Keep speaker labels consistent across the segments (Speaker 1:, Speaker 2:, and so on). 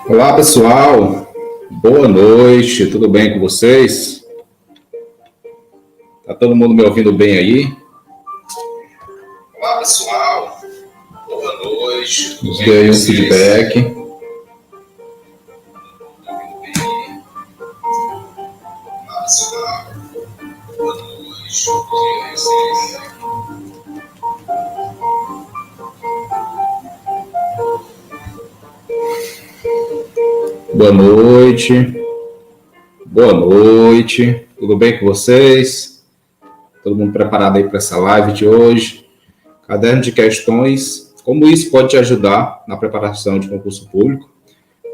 Speaker 1: Olá, pessoal. Boa noite. Tudo bem com vocês? Tá todo mundo me ouvindo bem aí? Olá, pessoal. Boa noite. Nos dê aí um feedback. Olá, pessoal. Boa noite. Boa noite. Boa noite. Tudo bem com vocês? Todo mundo preparado aí para essa live de hoje? Caderno de questões. Como isso pode te ajudar na preparação de concurso público?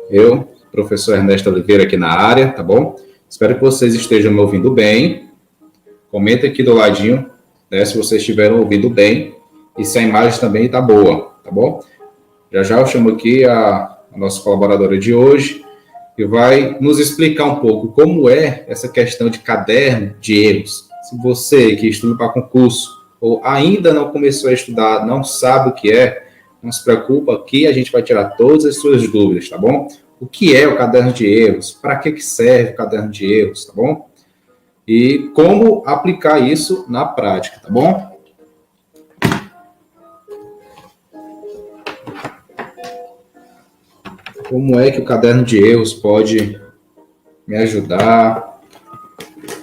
Speaker 1: Eu, professor Ernesto Oliveira, aqui na área, tá bom? Espero que vocês estejam me ouvindo bem. Comenta aqui do ladinho, né, se vocês estiverem ouvindo bem e se a imagem também está boa, tá bom? Já eu chamo aqui a nossa colaboradora de hoje, que vai nos explicar um pouco como é essa questão de caderno de erros. Se você que estuda para concurso ou ainda não começou a estudar, não sabe o que é, não se preocupa, aqui a gente vai tirar todas as suas dúvidas, tá bom? O que é o caderno de erros? Para que serve o caderno de erros, tá bom? E como aplicar isso na prática, tá bom? Como é que o caderno de erros pode me ajudar,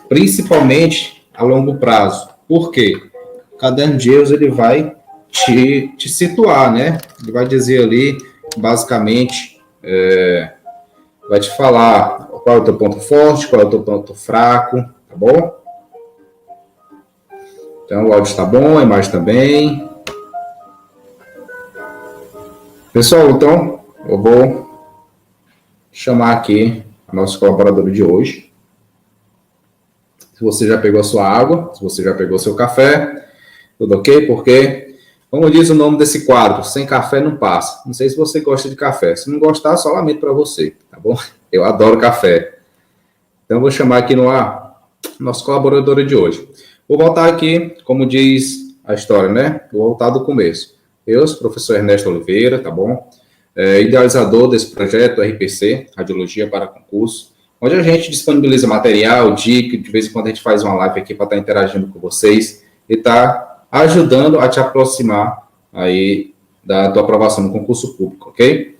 Speaker 1: principalmente a longo prazo? Por quê? O caderno de erros ele vai te situar, né? Ele vai dizer ali, basicamente, vai te falar qual é o teu ponto forte, qual é o teu ponto fraco, tá bom? Então, o áudio está bom, a imagem também. Pessoal, então, eu vou chamar aqui a nossa colaboradora de hoje. Se você já pegou a sua água, se você já pegou o seu café, tudo ok? Porque, como diz o nome desse quadro, sem café não passa. Não sei se você gosta de café. Se não gostar, só lamento para você, tá bom? Eu adoro café. Então, eu vou chamar aqui no ar nossa colaboradora de hoje. Vou voltar aqui, como diz a história, né? Vou voltar do começo. Eu sou o professor Ernesto Oliveira, tá bom? Idealizador desse projeto RPC, Radiologia para Concurso, onde a gente disponibiliza material, dica, de vez em quando a gente faz uma live aqui para estar interagindo com vocês e estar ajudando a te aproximar aí da tua aprovação no concurso público, ok?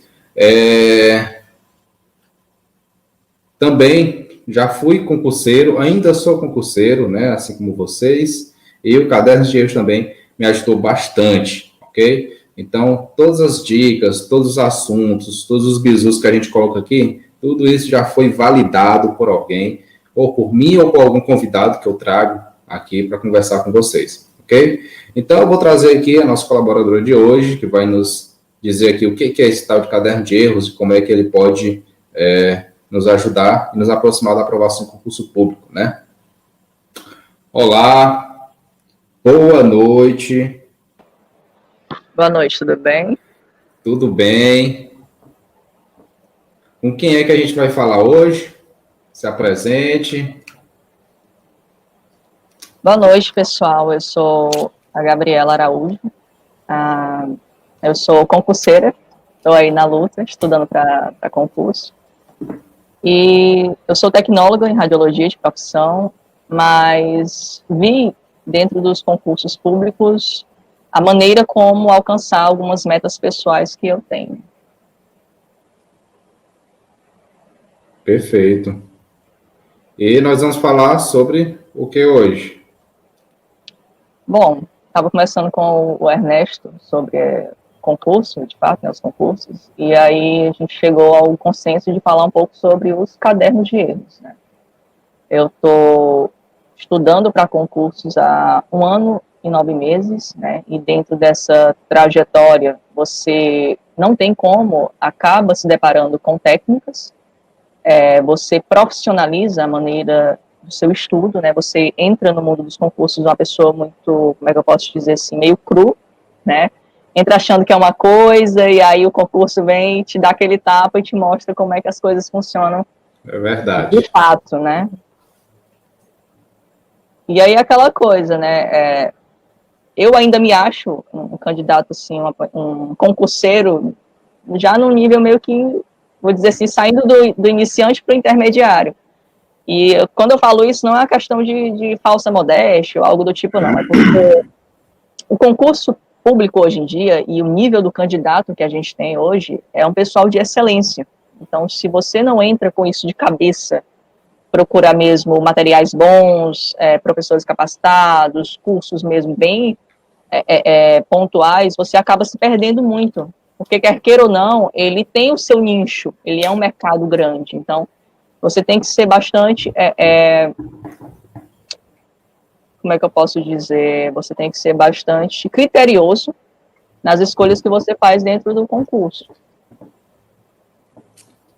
Speaker 1: Também já fui concurseiro, ainda sou concurseiro, né, assim como vocês, e o Caderno de Erros também me ajudou bastante, ok? Então, todas as dicas, todos os assuntos, todos os bizus que a gente coloca aqui, tudo isso já foi validado por alguém, ou por mim, ou por algum convidado que eu trago aqui para conversar com vocês, ok? Então, eu vou trazer aqui a nossa colaboradora de hoje, que vai nos dizer aqui o que é esse tal de caderno de erros e como é que ele pode nos ajudar e nos aproximar da aprovação em concurso público, né? Olá, boa noite.
Speaker 2: Boa noite, tudo bem?
Speaker 1: Tudo bem? Com quem é que a gente vai falar hoje? Se apresente.
Speaker 2: Boa noite, pessoal. Eu sou a Gabriela Araújo. Eu sou concurseira, estou aí na luta, estudando para concurso. E eu sou tecnóloga em radiologia de profissão, mas vi dentro dos concursos públicos a maneira como alcançar algumas metas pessoais que eu tenho.
Speaker 1: Perfeito. E nós vamos falar sobre o que hoje?
Speaker 2: Bom, estava começando com o Ernesto sobre concurso, de fato, né, os concursos, e aí a gente chegou ao consenso de falar um pouco sobre os cadernos de erros, né? Eu estou estudando para concursos há 1 ano e 9 meses, né? E dentro dessa trajetória, você não tem como, acaba se deparando com técnicas, você profissionaliza a maneira do seu estudo, né? Você entra no mundo dos concursos uma pessoa muito, como é que eu posso dizer assim, meio cru, né? Entra achando que é uma coisa e aí o concurso vem, te dá aquele tapa e te mostra como é que as coisas funcionam
Speaker 1: É verdade.
Speaker 2: de fato, né? E aí aquela coisa, né? Eu ainda me acho um candidato, assim, um concurseiro já num nível meio que vou dizer assim, saindo do iniciante para o intermediário. E quando eu falo isso, não é uma questão de falsa modéstia ou algo do tipo, não. É porque o concurso público hoje em dia e o nível do candidato que a gente tem hoje é um pessoal de excelência. Então, se você não entra com isso de cabeça, procurar mesmo materiais bons, professores capacitados, cursos mesmo bem pontuais, você acaba se perdendo muito. Porque, quer queira ou não, ele tem o seu nicho, ele é um mercado grande. Então, você tem que ser bastante, como é que eu posso dizer? Você tem que ser bastante criterioso nas escolhas que você faz dentro do concurso.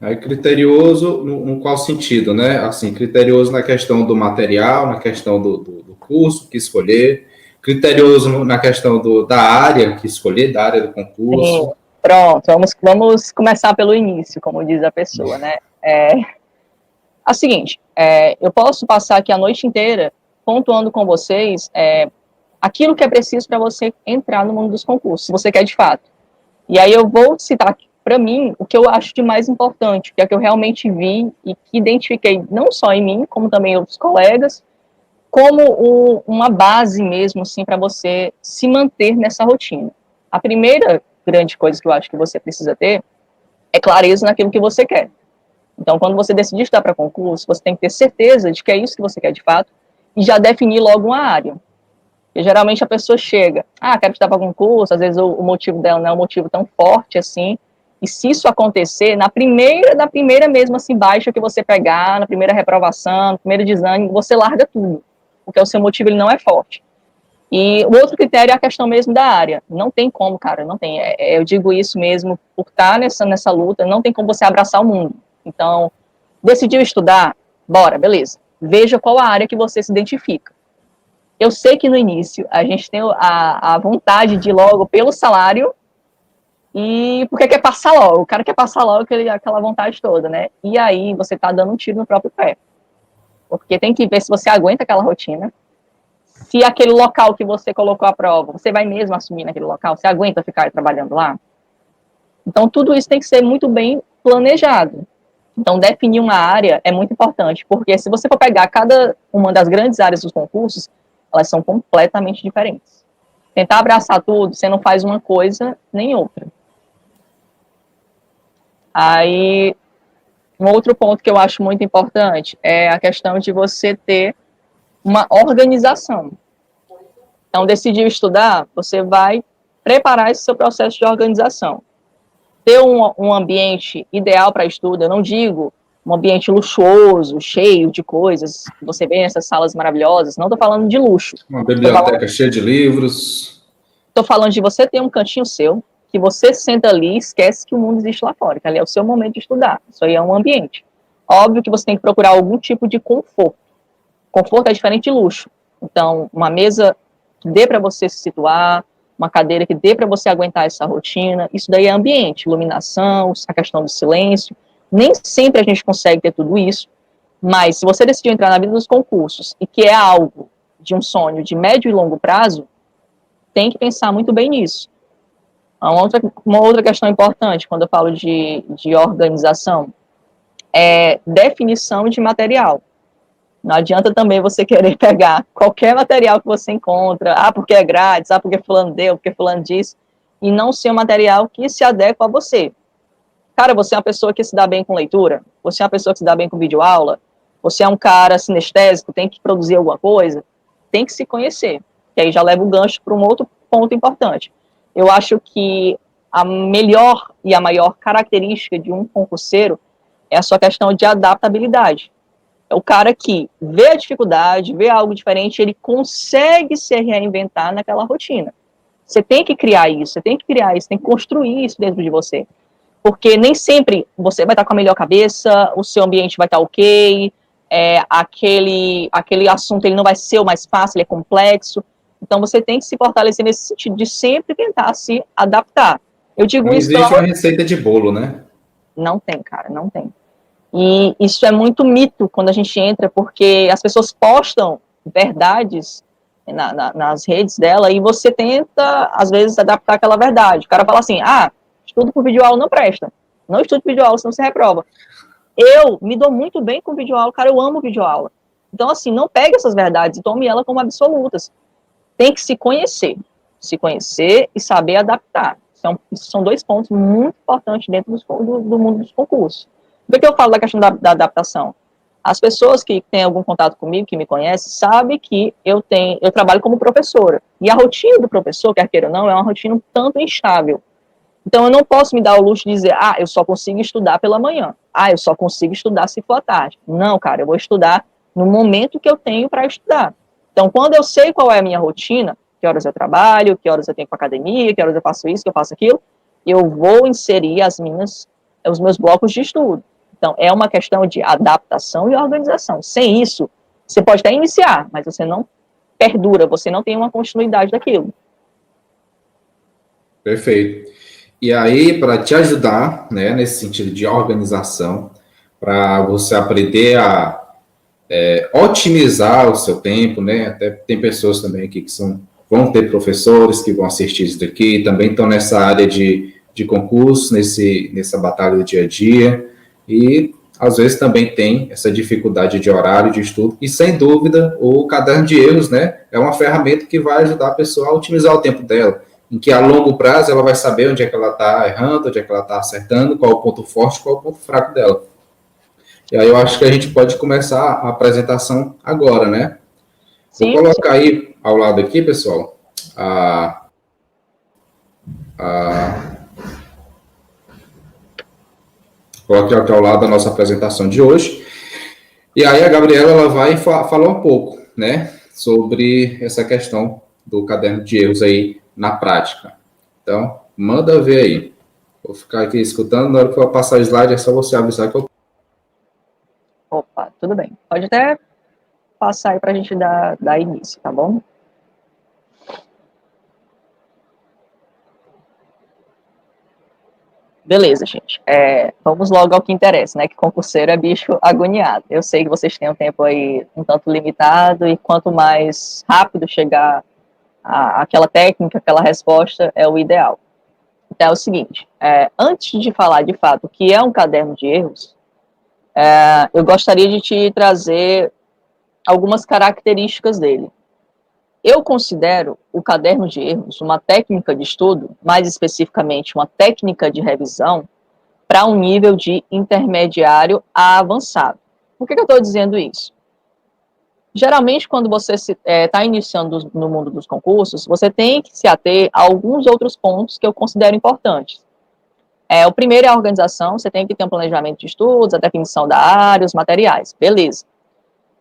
Speaker 1: Aí, criterioso, no qual sentido, né? Assim, criterioso na questão do material, na questão do curso que escolher, criterioso na questão da área que escolher, da área do concurso.
Speaker 2: Sim, pronto, vamos começar pelo início, como diz a pessoa, né? É o seguinte, eu posso passar aqui a noite inteira pontuando com vocês aquilo que é preciso para você entrar no mundo dos concursos, se você quer de fato. E aí eu vou citar para mim o que eu acho de mais importante, que é o que eu realmente vi e que identifiquei não só em mim, como também em outros colegas, como uma base mesmo, assim, para você se manter nessa rotina. A primeira grande coisa que eu acho que você precisa ter é clareza naquilo que você quer. Então, quando você decidir estudar para concurso, você tem que ter certeza de que é isso que você quer de fato e já definir logo uma área. Porque geralmente a pessoa chega, quero estudar para concurso, às vezes o motivo dela não é um motivo tão forte assim, e se isso acontecer, na primeira mesmo assim, baixa que você pegar, na primeira reprovação, no primeiro desânimo, você larga tudo, porque o seu motivo ele não é forte. E o outro critério é a questão mesmo da área. Não tem como, cara, não tem. Eu digo isso mesmo por estar nessa luta, não tem como você abraçar o mundo. Então, decidiu estudar? Bora, beleza. Veja qual a área que você se identifica. Eu sei que no início a gente tem a vontade de ir logo pelo salário e porque quer passar logo. O cara quer passar logo aquela vontade toda, né? E aí você tá dando um tiro no próprio pé. Porque tem que ver se você aguenta aquela rotina, se aquele local que você colocou à prova, você vai mesmo assumir naquele local, você aguenta ficar trabalhando lá? Então, tudo isso tem que ser muito bem planejado. Então, definir uma área é muito importante, porque se você for pegar cada uma das grandes áreas dos concursos, elas são completamente diferentes. Tentar abraçar tudo, você não faz uma coisa nem outra. Aí, um outro ponto que eu acho muito importante é a questão de você ter uma organização. Então, decidiu estudar, você vai preparar esse seu processo de organização. Ter um ambiente ideal para estudo, eu não digo um ambiente luxuoso, cheio de coisas, que você vê nessas salas maravilhosas, não estou falando de luxo.
Speaker 1: Uma biblioteca cheia de livros.
Speaker 2: Estou falando de você ter um cantinho seu, que você senta ali e esquece que o mundo existe lá fora, que ali é o seu momento de estudar. Isso aí é um ambiente. Óbvio que você tem que procurar algum tipo de conforto. Conforto é diferente de luxo. Então, uma mesa que dê para você se situar, uma cadeira que dê para você aguentar essa rotina, isso daí é ambiente, iluminação, a questão do silêncio. Nem sempre a gente consegue ter tudo isso, mas se você decidiu entrar na vida dos concursos e que é algo de um sonho de médio e longo prazo, tem que pensar muito bem nisso. Uma outra questão importante quando eu falo de organização é definição de material. Não adianta também você querer pegar qualquer material que você encontra, porque é grátis, porque fulano deu, porque fulano disse, e não ser um material que se adequa a você. Cara, você é uma pessoa que se dá bem com leitura? Você é uma pessoa que se dá bem com videoaula? Você é um cara sinestésico, tem que produzir alguma coisa? Tem que se conhecer. Que aí já leva o gancho para um outro ponto importante. Eu acho que a melhor e a maior característica de um concurseiro é a sua questão de adaptabilidade. É o cara que vê a dificuldade, vê algo diferente, ele consegue se reinventar naquela rotina. Você tem que criar isso, você tem que criar isso, tem que construir isso dentro de você. Porque nem sempre você vai estar com a melhor cabeça, o seu ambiente vai estar ok, aquele assunto ele não vai ser o mais fácil, ele é complexo. Então você tem que se fortalecer nesse sentido de sempre tentar se adaptar. Eu digo
Speaker 1: Não
Speaker 2: isso
Speaker 1: existe uma receita de bolo, né?
Speaker 2: Não tem, cara, não tem. E isso é muito mito quando a gente entra, porque as pessoas postam verdades nas redes dela e você tenta, às vezes, adaptar aquela verdade. O cara fala assim, estudo por videoaula não presta. Não estude videoaula, senão você reprova. Eu me dou muito bem com videoaula, cara, eu amo videoaula. Então, assim, não pegue essas verdades e tome elas como absolutas. Tem que se conhecer e saber adaptar. São 2 pontos muito importantes dentro do mundo dos concursos. Por que eu falo da questão da adaptação? As pessoas que têm algum contato comigo, que me conhecem, sabem que eu trabalho como professora. E a rotina do professor, quer queira ou não, é uma rotina um tanto instável. Então, eu não posso me dar o luxo de dizer, eu só consigo estudar pela manhã. Eu só consigo estudar se for à tarde. Não, cara, eu vou estudar no momento que eu tenho para estudar. Então, quando eu sei qual é a minha rotina, que horas eu trabalho, que horas eu tenho para academia, que horas eu faço isso, que eu faço aquilo, eu vou inserir os meus blocos de estudo. Então, é uma questão de adaptação e organização. Sem isso, você pode até iniciar, mas você não perdura, você não tem uma continuidade daquilo.
Speaker 1: Perfeito. E aí, para te ajudar, né, nesse sentido de organização, para você aprender a otimizar o seu tempo, né? Até tem pessoas também aqui que vão ter professores que vão assistir isso daqui, também estão nessa área de concurso, nessa batalha do dia a dia, e às vezes também tem essa dificuldade de horário de estudo, e sem dúvida o caderno de erros, né, é uma ferramenta que vai ajudar a pessoa a otimizar o tempo dela, em que a longo prazo ela vai saber onde é que ela está errando, onde é que ela está acertando, qual o ponto forte, qual o ponto fraco dela. E aí eu acho que a gente pode começar a apresentação agora, né? Vou colocar aí ao lado aqui, pessoal, coloquei aqui ao lado a nossa apresentação de hoje. E aí a Gabriela ela vai falar um pouco, né, sobre essa questão do caderno de erros aí na prática. Então, manda ver aí. Vou ficar aqui escutando, na hora que eu passar o slide é só você avisar que eu...
Speaker 2: Opa, tudo bem. Pode até passar aí para a gente dar início, tá bom? Beleza, gente. Vamos logo ao que interessa, né? Que concurseiro é bicho agoniado. Eu sei que vocês têm um tempo aí um tanto limitado e quanto mais rápido chegar àquela técnica, aquela resposta, é o ideal. Então é o seguinte, antes de falar de fato o que é um caderno de erros, eu gostaria de te trazer algumas características dele. Eu considero o caderno de erros uma técnica de estudo, mais especificamente uma técnica de revisão, para um nível de intermediário a avançado. Por que eu estou dizendo isso? Geralmente, quando você está iniciando no mundo dos concursos, você tem que se ater a alguns outros pontos que eu considero importantes. O primeiro é a organização, você tem que ter um planejamento de estudos, a definição da área, os materiais, beleza.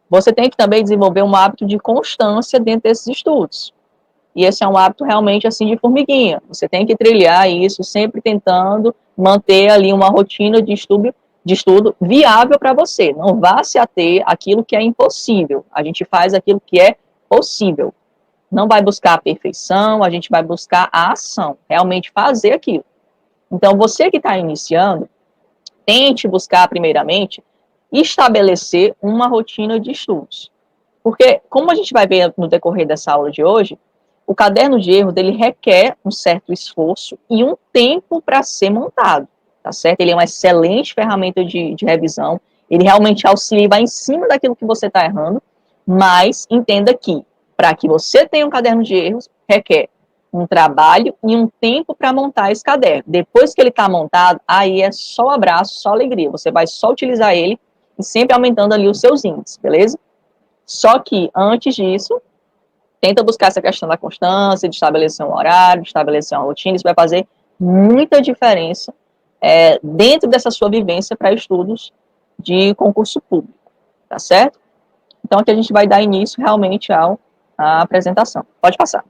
Speaker 2: Você tem que também desenvolver um hábito de constância dentro desses estudos. E esse é um hábito realmente assim de formiguinha. Você tem que trilhar isso, sempre tentando manter ali uma rotina de estudo viável para você. Não vá se ater àquilo que é impossível. A gente faz aquilo que é possível. Não vai buscar a perfeição, a gente vai buscar a ação, realmente fazer aquilo. Então, você que está iniciando, tente buscar primeiramente estabelecer uma rotina de estudos. Porque, como a gente vai ver no decorrer dessa aula de hoje, o caderno de erros, ele requer um certo esforço e um tempo para ser montado, tá certo? Ele é uma excelente ferramenta de revisão, ele realmente auxilia, vai em cima daquilo que você está errando, mas entenda que, para que você tenha um caderno de erros, requer um trabalho e um tempo para montar esse caderno. Depois que ele está montado, aí é só abraço, só alegria, você vai só utilizar ele e sempre aumentando ali os seus índices, beleza? Só que, antes disso, tenta buscar essa questão da constância, de estabelecer um horário, de estabelecer uma rotina, isso vai fazer muita diferença dentro dessa sua vivência para estudos de concurso público, tá certo? Então, aqui a gente vai dar início realmente à apresentação. Pode passar.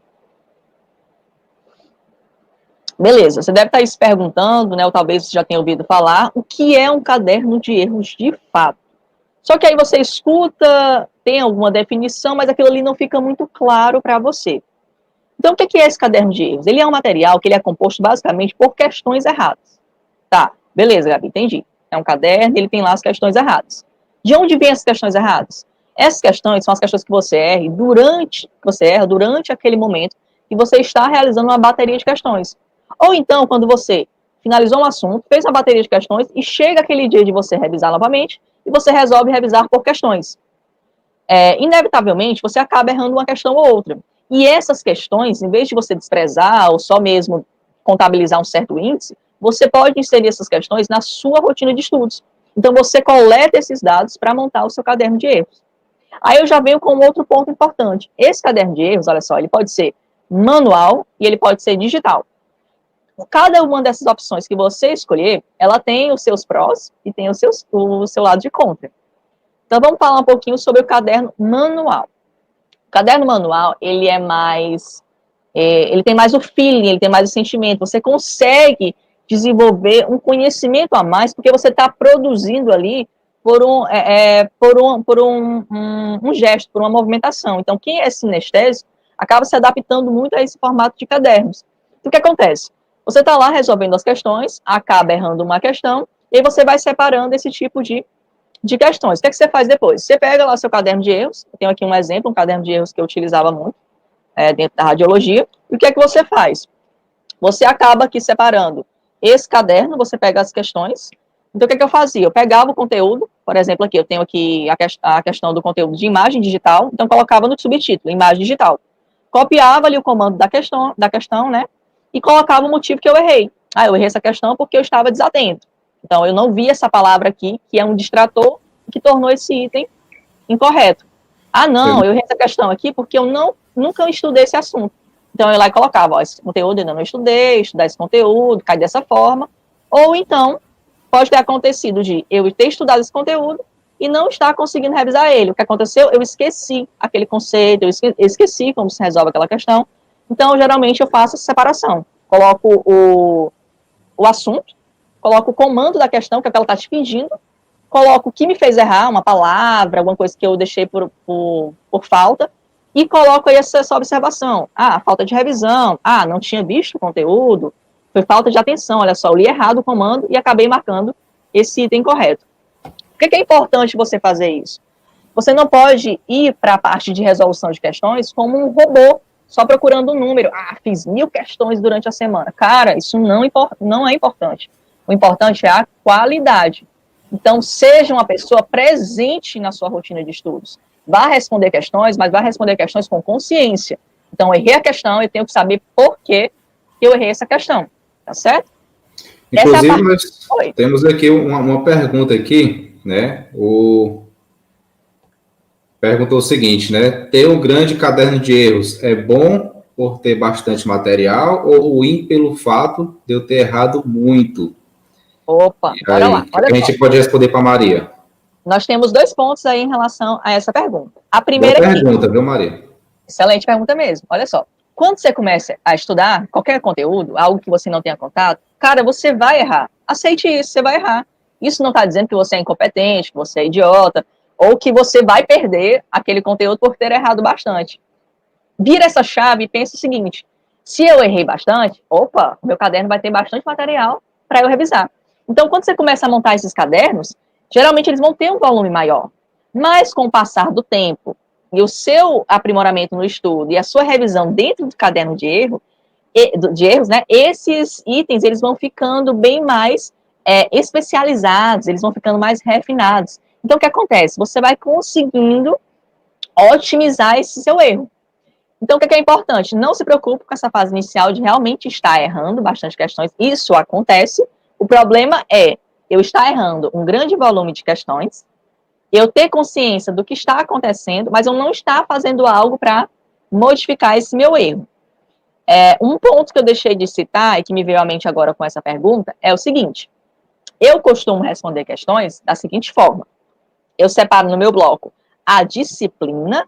Speaker 2: Beleza, você deve estar aí se perguntando, né, ou talvez você já tenha ouvido falar, o que é um caderno de erros de fato? Só que aí você escuta, tem alguma definição, mas aquilo ali não fica muito claro para você. Então, o que é esse caderno de erros? Ele é um material que ele é composto basicamente por questões erradas. Tá, beleza, Gabi, entendi. É um caderno, ele tem lá as questões erradas. De onde vêm essas questões erradas? Essas questões são as questões que você erra durante aquele momento que você está realizando uma bateria de questões. Ou então, quando você finalizou um assunto, fez uma bateria de questões e chega aquele dia de você revisar novamente e você resolve revisar por questões. Inevitavelmente, você acaba errando uma questão ou outra. E essas questões, em vez de você desprezar ou só mesmo contabilizar um certo índice, você pode inserir essas questões na sua rotina de estudos. Então, você coleta esses dados para montar o seu caderno de erros. Aí eu já venho com um outro ponto importante. Esse caderno de erros, olha só, ele pode ser manual e ele pode ser digital. Cada uma dessas opções que você escolher, ela tem os seus prós e tem o seu lado de contra. Então, vamos falar um pouquinho sobre o caderno manual. O caderno manual, ele é mais... ele tem mais o feeling, ele tem mais o sentimento. Você consegue desenvolver um conhecimento a mais, porque você está produzindo ali por um gesto, por uma movimentação. Então, quem é sinestésico acaba se adaptando muito a esse formato de cadernos. Então, o que acontece? Você está lá resolvendo as questões, acaba errando uma questão, e aí você vai separando esse tipo de questões. O que é que você faz depois? Você pega lá seu caderno de erros, eu tenho aqui um exemplo, um caderno de erros que eu utilizava muito, dentro da radiologia, e o que é que você faz? Você acaba aqui separando esse caderno, você pega as questões, então o que é que eu fazia? Eu pegava o conteúdo, por exemplo, aqui, eu tenho aqui a questão do conteúdo de imagem digital, então colocava no subtítulo, imagem digital. Copiava ali o comando da questão, né, e colocava o motivo que eu errei. Eu errei essa questão porque eu estava desatento. Então, eu não vi essa palavra aqui, que é um distrator, que tornou esse item incorreto. Não, eu errei essa questão aqui porque eu nunca estudei esse assunto. Então, eu ia lá e colocava, esse conteúdo eu ainda não estudar esse conteúdo, cai dessa forma. Ou então, pode ter acontecido de eu ter estudado esse conteúdo e não estar conseguindo revisar ele. O que aconteceu? Eu esqueci aquele conceito, eu esqueci como se resolve aquela questão. Então, geralmente, eu faço essa separação. Coloco o assunto, coloco o comando da questão, que é o que ela está te pedindo, coloco o que me fez errar, uma palavra, alguma coisa que eu deixei por falta, e coloco aí essa observação. Falta de revisão. Não tinha visto o conteúdo, foi falta de atenção, olha só, eu li errado o comando e acabei marcando esse item correto. Por que é importante você fazer isso? Você não pode ir para a parte de resolução de questões como um robô, só procurando um número. Fiz 1000 questões durante a semana. Cara, isso não é importante. O importante é a qualidade. Então, seja uma pessoa presente na sua rotina de estudos. Vá responder questões, mas vá responder questões com consciência. Então, errei a questão, eu tenho que saber por que eu errei essa questão. Tá certo?
Speaker 1: Inclusive, nós temos aqui uma pergunta aqui, né? Perguntou o seguinte, né? Ter um grande caderno de erros é bom por ter bastante material ou ruim pelo fato de eu ter errado muito?
Speaker 2: Opa, bora lá.
Speaker 1: Olha a gente pode responder para a Maria.
Speaker 2: Nós temos 2 pontos aí em relação a essa pergunta. A primeira
Speaker 1: Boa pergunta, viu, Maria?
Speaker 2: Excelente pergunta mesmo. Olha só. Quando você começa a estudar qualquer conteúdo, algo que você não tenha contato, cara, você vai errar. Aceite isso, você vai errar. Isso não está dizendo que você é incompetente, que você é idiota, ou que você vai perder aquele conteúdo por ter errado bastante. Vira essa chave e pensa o seguinte: se eu errei bastante, opa, meu caderno vai ter bastante material para eu revisar. Então, quando você começa a montar esses cadernos, geralmente eles vão ter um volume maior. Mas com o passar do tempo e o seu aprimoramento no estudo e a sua revisão dentro do caderno de erros, né, esses itens eles vão ficando bem mais especializados, eles vão ficando mais refinados. Então, o que acontece? Você vai conseguindo otimizar esse seu erro. Então, o que é importante? Não se preocupe com essa fase inicial de realmente estar errando bastante questões. Isso acontece. O problema é eu estar errando um grande volume de questões, eu ter consciência do que está acontecendo, mas eu não estar fazendo algo para modificar esse meu erro. Um ponto que eu deixei de citar e que me veio à mente agora com essa pergunta é o seguinte: eu costumo responder questões da seguinte forma. Eu separo no meu bloco a disciplina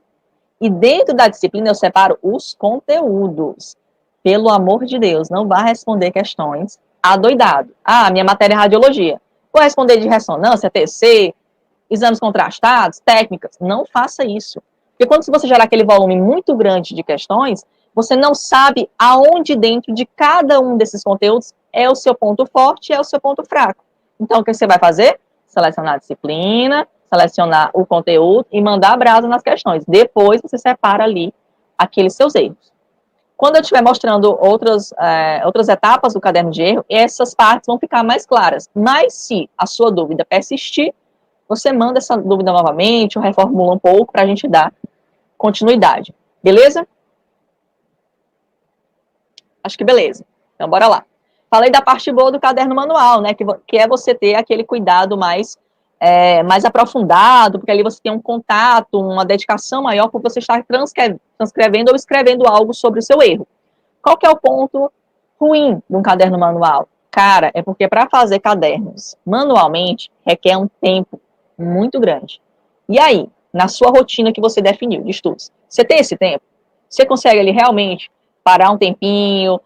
Speaker 2: e dentro da disciplina eu separo os conteúdos. Pelo amor de Deus, não vá responder questões adoidado. Minha matéria é radiologia. Vou responder de ressonância, TC, exames contrastados, técnicas. Não faça isso. Porque quando você gerar aquele volume muito grande de questões, você não sabe aonde dentro de cada um desses conteúdos é o seu ponto forte e é o seu ponto fraco. Então, o que você vai fazer? Selecionar a disciplina, selecionar o conteúdo e mandar brasa nas questões. Depois, você separa ali aqueles seus erros. Quando eu estiver mostrando outras etapas do caderno de erro, essas partes vão ficar mais claras. Mas se a sua dúvida persistir, você manda essa dúvida novamente, ou reformula um pouco para a gente dar continuidade. Beleza? Acho que beleza. Então, bora lá. Falei da parte boa do caderno manual, né? Que é você ter aquele cuidado mais aprofundado, porque ali você tem um contato, uma dedicação maior por você estar transcrevendo ou escrevendo algo sobre o seu erro. Qual que é o ponto ruim de um caderno manual? Cara, é porque para fazer cadernos manualmente requer um tempo muito grande. E aí, na sua rotina que você definiu de estudos, você tem esse tempo? Você consegue ali realmente parar um tempinho,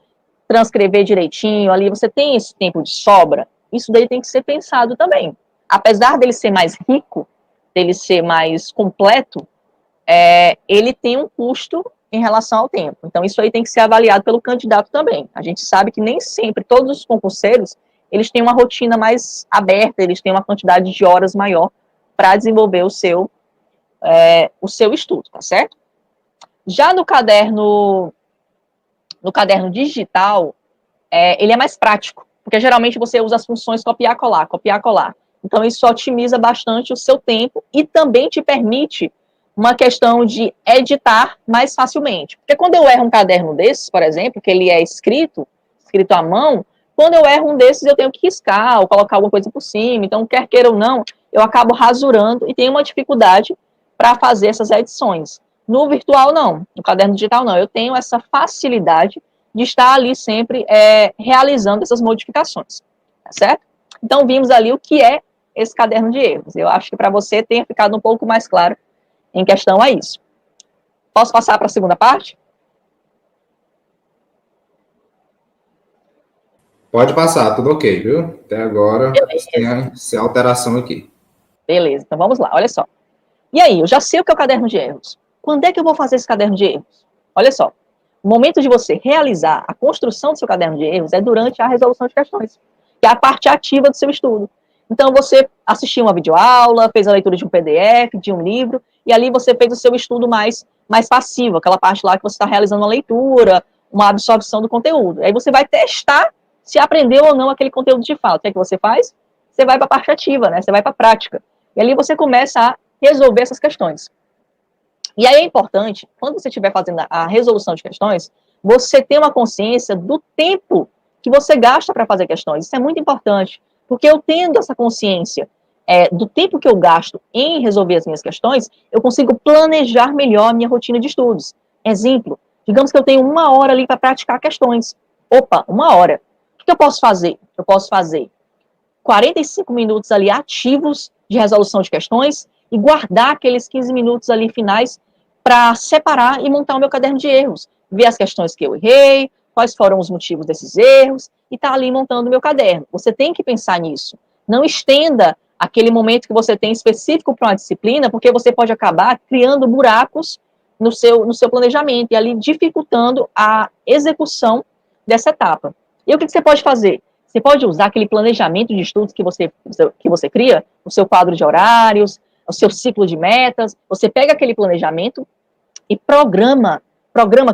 Speaker 2: transcrever direitinho ali, você tem esse tempo de sobra? Isso daí tem que ser pensado também. Apesar dele ser mais rico, dele ser mais completo, ele tem um custo em relação ao tempo. Então, isso aí tem que ser avaliado pelo candidato também. A gente sabe que nem sempre todos os concurseiros, eles têm uma rotina mais aberta, eles têm uma quantidade de horas maior para desenvolver o seu estudo, tá certo? Já no caderno digital, ele é mais prático, porque geralmente você usa as funções copiar, colar, copiar, colar. Então, isso otimiza bastante o seu tempo e também te permite uma questão de editar mais facilmente. Porque quando eu erro um caderno desses, por exemplo, que ele é escrito à mão, quando eu erro um desses, eu tenho que riscar ou colocar alguma coisa por cima. Então, quer queira ou não, eu acabo rasurando e tenho uma dificuldade para fazer essas edições. No virtual, não. No caderno digital, não. Eu tenho essa facilidade de estar ali sempre realizando essas modificações. Tá certo? Então, vimos ali o que é esse caderno de erros. Eu acho que para você tenha ficado um pouco mais claro em questão a isso. Posso passar para a segunda parte?
Speaker 1: Pode passar, tudo ok, viu? Até agora, sem alteração aqui.
Speaker 2: Beleza, então vamos lá, olha só. E aí, eu já sei o que é o caderno de erros. Quando é que eu vou fazer esse caderno de erros? Olha só, o momento de você realizar a construção do seu caderno de erros é durante a resolução de questões, que é a parte ativa do seu estudo. Então, você assistiu uma videoaula, fez a leitura de um PDF, de um livro, e ali você fez o seu estudo mais passivo, aquela parte lá que você está realizando uma leitura, uma absorção do conteúdo. Aí você vai testar se aprendeu ou não aquele conteúdo de fato. O que é que você faz? Você vai para a parte ativa, né? Você vai para a prática. E ali você começa a resolver essas questões. E aí é importante, quando você estiver fazendo a resolução de questões, você ter uma consciência do tempo que você gasta para fazer questões. Isso é muito importante, porque eu tendo essa consciência do tempo que eu gasto em resolver as minhas questões, eu consigo planejar melhor a minha rotina de estudos. Exemplo, digamos que eu tenho 1 hora ali para praticar questões. Opa, 1 hora. O que eu posso fazer? Eu posso fazer 45 minutos ali ativos de resolução de questões e guardar aqueles 15 minutos ali finais para separar e montar o meu caderno de erros, ver as questões que eu errei, quais foram os motivos desses erros, e tá ali montando o meu caderno. Você tem que pensar nisso. Não estenda aquele momento que você tem específico para uma disciplina, porque você pode acabar criando buracos no seu planejamento e ali dificultando a execução dessa etapa. E o que você pode fazer? Você pode usar aquele planejamento de estudos que você cria, o seu quadro de horários, o seu ciclo de metas. Você pega aquele planejamento e programa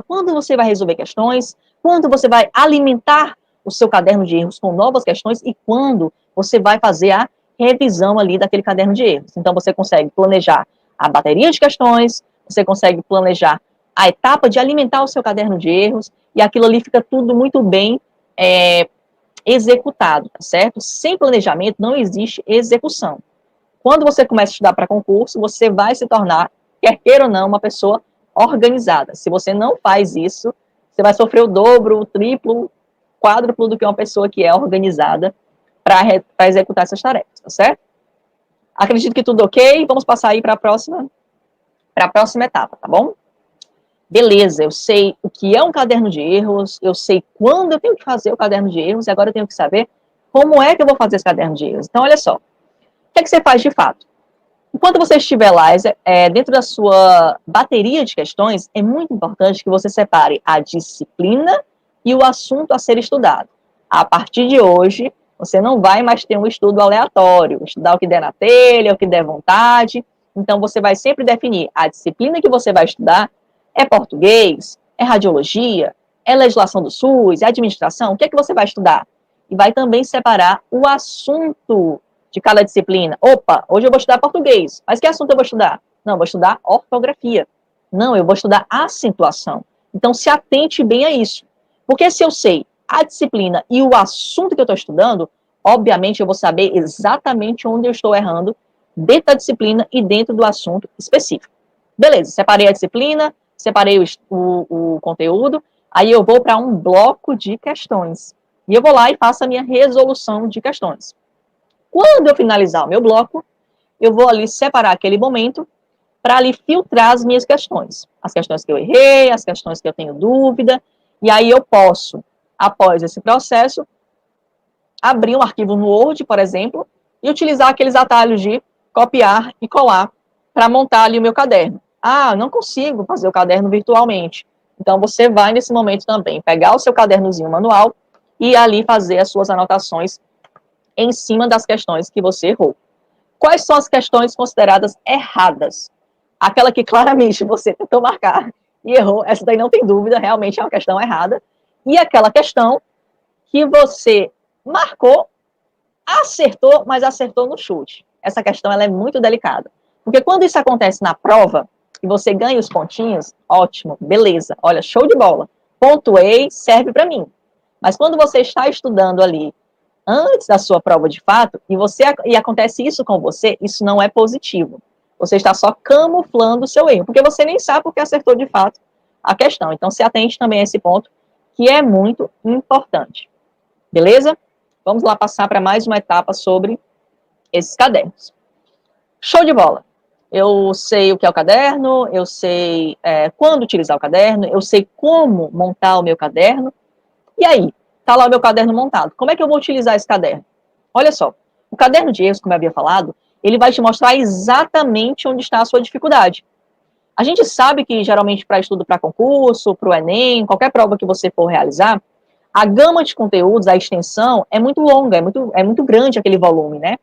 Speaker 2: quando você vai resolver questões, quando você vai alimentar o seu caderno de erros com novas questões e quando você vai fazer a revisão ali daquele caderno de erros. Então, você consegue planejar a bateria de questões, você consegue planejar a etapa de alimentar o seu caderno de erros, e aquilo ali fica tudo muito bem executado, tá certo? Sem planejamento não existe execução. Quando você começa a estudar para concurso, você vai se tornar, quer queira ou não, uma pessoa organizada. Se você não faz isso, você vai sofrer o dobro, o triplo, quádruplo do que uma pessoa que é organizada para executar essas tarefas, tá certo? Acredito que tudo ok, vamos passar aí para a próxima etapa, tá bom? Beleza, eu sei o que é um caderno de erros, eu sei quando eu tenho que fazer o caderno de erros, e agora eu tenho que saber como é que eu vou fazer esse caderno de erros. Então, olha só, o que é que você faz de fato? Enquanto você estiver lá, dentro da sua bateria de questões, é muito importante que você separe a disciplina e o assunto a ser estudado. A partir de hoje, você não vai mais ter um estudo aleatório, estudar o que der na telha, o que der vontade. Então, você vai sempre definir a disciplina que você vai estudar. É português? É radiologia? É legislação do SUS? É administração? O que é que você vai estudar? E vai também separar o assunto de cada disciplina. Opa, hoje eu vou estudar português, mas que assunto eu vou estudar? Não, eu vou estudar ortografia. Não, eu vou estudar acentuação. Então, se atente bem a isso. Porque se eu sei a disciplina e o assunto que eu estou estudando, obviamente eu vou saber exatamente onde eu estou errando dentro da disciplina e dentro do assunto específico. Beleza, separei a disciplina, separei o conteúdo, aí eu vou para um bloco de questões. E eu vou lá e faço a minha resolução de questões. Quando eu finalizar o meu bloco, eu vou ali separar aquele momento para ali filtrar as minhas questões. As questões que eu errei, as questões que eu tenho dúvida, e aí eu posso, após esse processo, abrir um arquivo no Word, por exemplo, e utilizar aqueles atalhos de copiar e colar para montar ali o meu caderno. Ah, não consigo fazer o caderno virtualmente. Então, você vai, nesse momento também, pegar o seu cadernozinho manual e ali fazer as suas anotações em cima das questões que você errou. Quais são as questões consideradas erradas? Aquela que claramente você tentou marcar e errou, essa daí não tem dúvida, realmente é uma questão errada. E aquela questão que você marcou, acertou, mas acertou no chute. Essa questão ela é muito delicada. Porque quando isso acontece na prova, e você ganha os pontinhos, ótimo, beleza, olha, show de bola. Pontuei, serve para mim. Mas quando você está estudando ali antes da sua prova de fato, e acontece isso com você, isso não é positivo. Você está só camuflando o seu erro, porque você nem sabe porque acertou de fato a questão. Então, se atente também a esse ponto, que é muito importante. Beleza? Vamos lá passar para mais uma etapa sobre esses cadernos. Show de bola! Eu sei o que é o caderno, eu sei quando utilizar o caderno, eu sei como montar o meu caderno. E aí, está lá o meu caderno montado. Como é que eu vou utilizar esse caderno? Olha só, o caderno de erros, como eu havia falado, ele vai te mostrar exatamente onde está a sua dificuldade. A gente sabe que, geralmente, para estudo para concurso, para o Enem, qualquer prova que você for realizar, a gama de conteúdos, a extensão, é muito longa, é muito grande aquele volume, né?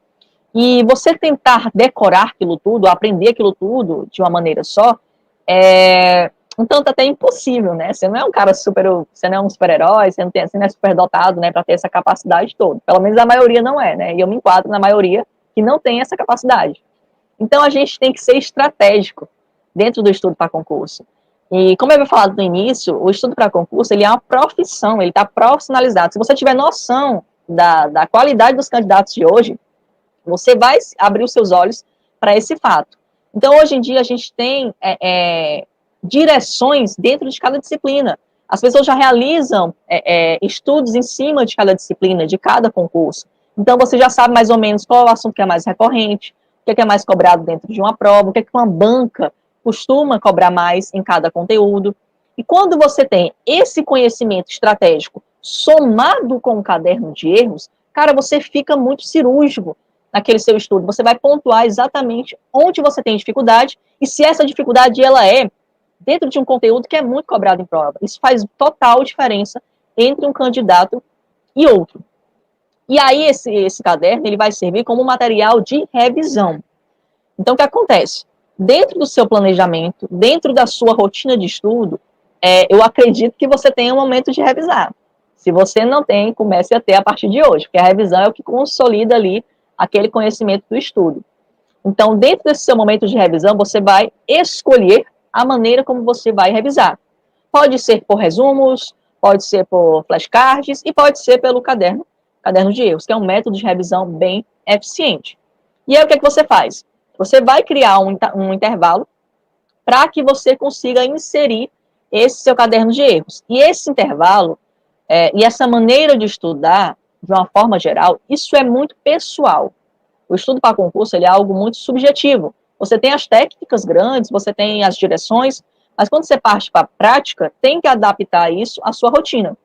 Speaker 2: E você tentar decorar aquilo tudo, aprender aquilo tudo de uma maneira só, é um tanto até impossível, né? Você não é um cara você não é um super-herói, você não é super dotado, né, para ter essa capacidade toda. Pelo menos a maioria não é, né? E eu me enquadro na maioria que não tem essa capacidade. Então a gente tem que ser estratégico dentro do estudo para concurso. E como eu havia falado no início, o estudo para concurso, ele é uma profissão, ele está profissionalizado. Se você tiver noção da qualidade dos candidatos de hoje, você vai abrir os seus olhos para esse fato. Então, hoje em dia, a gente tem direções dentro de cada disciplina. As pessoas já realizam estudos em cima de cada disciplina, de cada concurso. Então, você já sabe mais ou menos qual é o assunto que é mais recorrente, o que é mais cobrado dentro de uma prova, o que é que uma banca costuma cobrar mais em cada conteúdo. E quando você tem esse conhecimento estratégico somado com o caderno de erros, cara, você fica muito cirúrgico naquele seu estudo. Você vai pontuar exatamente onde você tem dificuldade e se essa dificuldade ela é dentro de um conteúdo que é muito cobrado em prova. Isso faz total diferença entre um candidato e outro. E aí esse caderno ele vai servir como material de revisão. Então, o que acontece? Dentro do seu planejamento, dentro da sua rotina de estudo, eu acredito que você tenha um momento de revisar. Se você não tem, comece a ter a partir de hoje, porque a revisão é o que consolida ali aquele conhecimento do estudo. Então, dentro desse seu momento de revisão, você vai escolher a maneira como você vai revisar. Pode ser por resumos, pode ser por flashcards e pode ser pelo caderno de erros, que é um método de revisão bem eficiente. E aí, o que é que você faz? Você vai criar um intervalo para que você consiga inserir esse seu caderno de erros. E esse intervalo, e essa maneira de estudar, de uma forma geral, isso é muito pessoal. O estudo para concurso ele é algo muito subjetivo. Você tem as técnicas grandes, você tem as direções, mas quando você parte para a prática, tem que adaptar isso à sua rotina.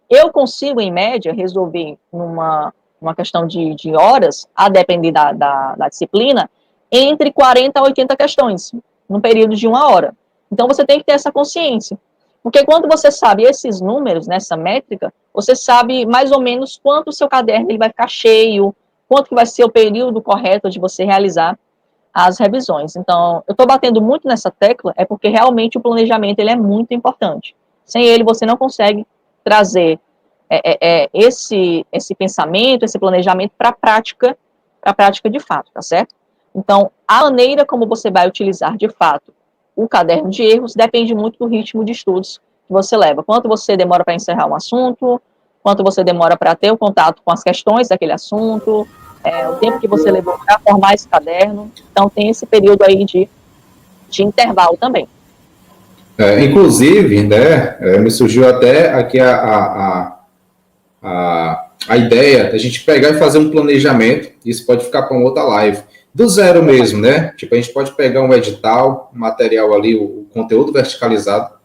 Speaker 2: Eu consigo, em média, resolver uma questão de horas, a depender da disciplina, entre 40 a 80 questões, num período de 1 hora. Então, você tem que ter essa consciência. Porque quando você sabe esses números, nessa métrica, você sabe mais ou menos quanto o seu caderno ele vai ficar cheio, quanto que vai ser o período correto de você realizar as revisões. Então, eu estou batendo muito nessa tecla, é porque realmente o planejamento ele é muito importante. Sem ele, você não consegue trazer esse pensamento, esse planejamento para a prática de fato, tá certo? Então, a maneira como você vai utilizar de fato o caderno de erros depende muito do ritmo de estudos que você leva. Quanto você demora para encerrar um assunto, quanto você demora para ter o contato com as questões daquele assunto, o tempo que você levou para formar esse caderno. Então, tem esse período aí de intervalo também.
Speaker 1: Inclusive, né, me surgiu até aqui a ideia da gente pegar e fazer um planejamento, isso pode ficar para uma outra live, do zero mesmo, né? Tipo, a gente pode pegar um edital, um material ali, o conteúdo verticalizado,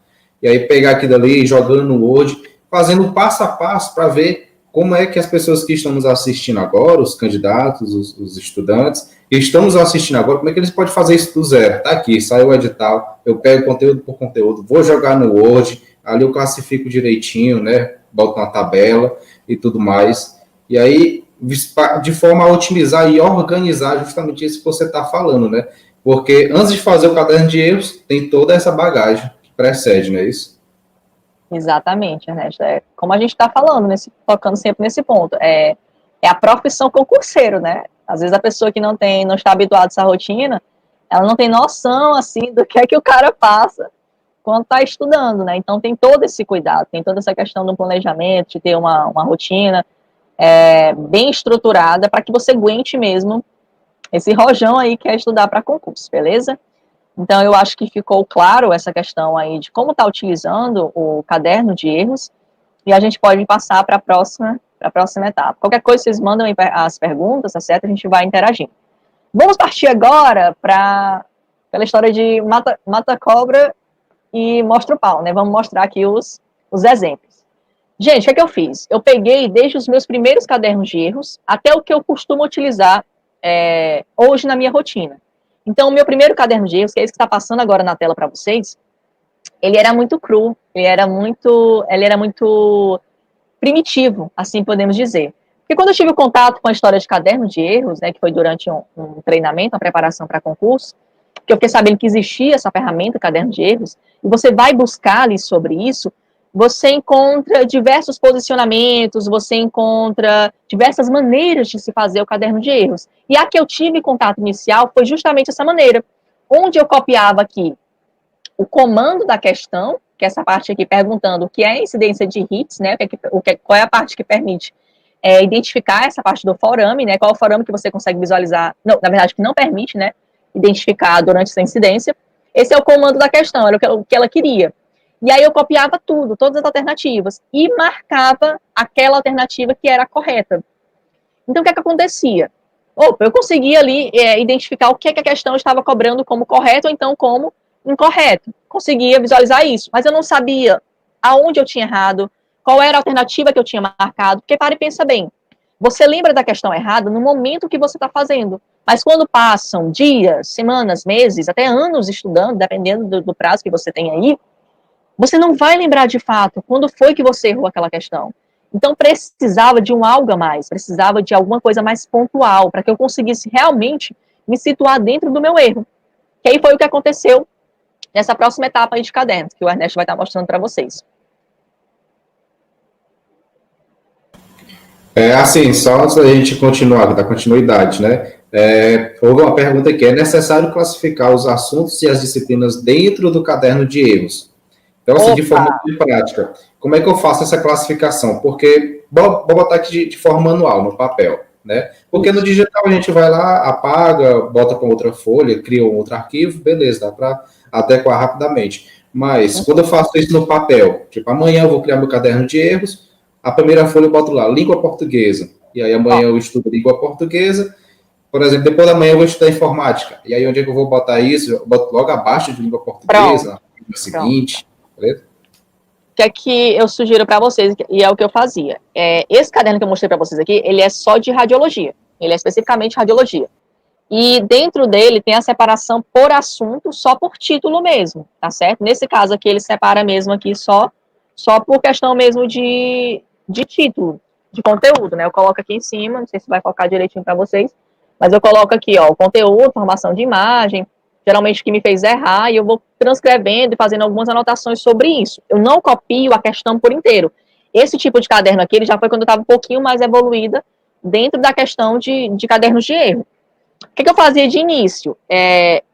Speaker 1: e aí pegar aquilo ali, jogando no Word, fazendo passo a passo para ver como é que as pessoas que estão nos assistindo agora, os candidatos, os estudantes, que estão nos assistindo agora, como é que eles podem fazer isso do zero? Tá aqui, saiu o edital, eu pego conteúdo por conteúdo, vou jogar no Word, ali eu classifico direitinho, né? Boto uma tabela e tudo mais. E aí, de forma a otimizar e organizar justamente isso que você está falando, né? Porque antes de fazer o caderno de erros, tem toda essa bagagem que precede, não é isso?
Speaker 2: Exatamente, Ernesto. Como a gente está falando, tocando sempre nesse ponto, é a profissão concurseiro, né? Às vezes a pessoa que não está habituada a essa rotina, ela não tem noção, assim, do que é que o cara passa quando está estudando, né? Então tem todo esse cuidado, tem toda essa questão do planejamento, de ter uma rotina bem estruturada para que você aguente mesmo esse rojão aí que é estudar para concurso, beleza? Então, eu acho que ficou claro essa questão aí de como está utilizando o caderno de erros, e a gente pode passar para a próxima etapa. Qualquer coisa, vocês mandam aí as perguntas, tá certo? A gente vai interagindo. Vamos partir agora para aquela história de mata cobra e mostra o pau, né? Vamos mostrar aqui os exemplos. Gente, o que é que eu fiz? Eu peguei desde os meus primeiros cadernos de erros até o que eu costumo utilizar hoje na minha rotina. Então, o meu primeiro caderno de erros, que é esse que está passando agora na tela para vocês, ele era muito cru, ele era muito primitivo, assim podemos dizer. Porque quando eu tive contato com a história de caderno de erros, né, que foi durante um treinamento, uma preparação para concurso, que eu fiquei sabendo que existia essa ferramenta, caderno de erros, e você vai buscar ali sobre isso, você encontra diversos posicionamentos, você encontra diversas maneiras de se fazer o caderno de erros. E a que eu tive contato inicial foi justamente essa maneira, onde eu copiava aqui o comando da questão, que é essa parte aqui perguntando o que é a incidência de hits, né, qual é a parte que permite identificar essa parte do forame, né, qual é o forame que você consegue visualizar, não, na verdade, que não permite, né, identificar durante essa incidência. Esse é o comando da questão, era o que ela queria. E aí eu copiava tudo, todas as alternativas, e marcava aquela alternativa que era a correta. Então, o que é que acontecia? Opa, eu conseguia ali identificar o que é que a questão estava cobrando como correto, ou então como incorreto. Conseguia visualizar isso, mas eu não sabia aonde eu tinha errado, qual era a alternativa que eu tinha marcado, porque para e pensa bem, você lembra da questão errada no momento que você está fazendo, mas quando passam dias, semanas, meses, até anos estudando, dependendo do prazo que você tem aí, você não vai lembrar de fato quando foi que você errou aquela questão. Então, precisava de um algo a mais, precisava de alguma coisa mais pontual, para que eu conseguisse realmente me situar dentro do meu erro. Que aí foi o que aconteceu nessa próxima etapa aí de cadernos, que o Ernesto vai estar mostrando para vocês.
Speaker 1: Assim, só antes da gente continuar, da continuidade, né? Houve uma pergunta aqui: é necessário classificar os assuntos e as disciplinas dentro do caderno de erros? Então, assim, de forma prática, como é que eu faço essa classificação? Porque, vou botar aqui de forma manual, no papel, né? Porque no digital a gente vai lá, apaga, bota para outra folha, cria um outro arquivo, beleza, dá para adequar rapidamente. Mas, quando eu faço isso no papel, tipo, amanhã eu vou criar meu caderno de erros, a primeira folha eu boto lá, língua portuguesa, e aí amanhã eu estudo língua portuguesa, por exemplo, depois da manhã eu vou estudar informática, e aí onde é que eu vou botar isso? Eu boto logo abaixo de língua portuguesa, no seguinte, beleza?
Speaker 2: O que é que eu sugiro para vocês, e é o que eu fazia. Esse caderno que eu mostrei para vocês aqui, ele é só de radiologia. Ele é especificamente radiologia. E dentro dele tem a separação por assunto, só por título mesmo, tá certo? Nesse caso aqui, ele separa mesmo aqui só por questão mesmo de título, de conteúdo, né? Eu coloco aqui em cima, não sei se vai focar direitinho para vocês, mas eu coloco aqui, ó, o conteúdo, formação de imagem, geralmente o que me fez errar, e eu vou transcrevendo e fazendo algumas anotações sobre isso. Eu não copio a questão por inteiro. Esse tipo de caderno aqui, ele já foi quando eu estava um pouquinho mais evoluída dentro da questão de cadernos de erro. O que eu fazia de início?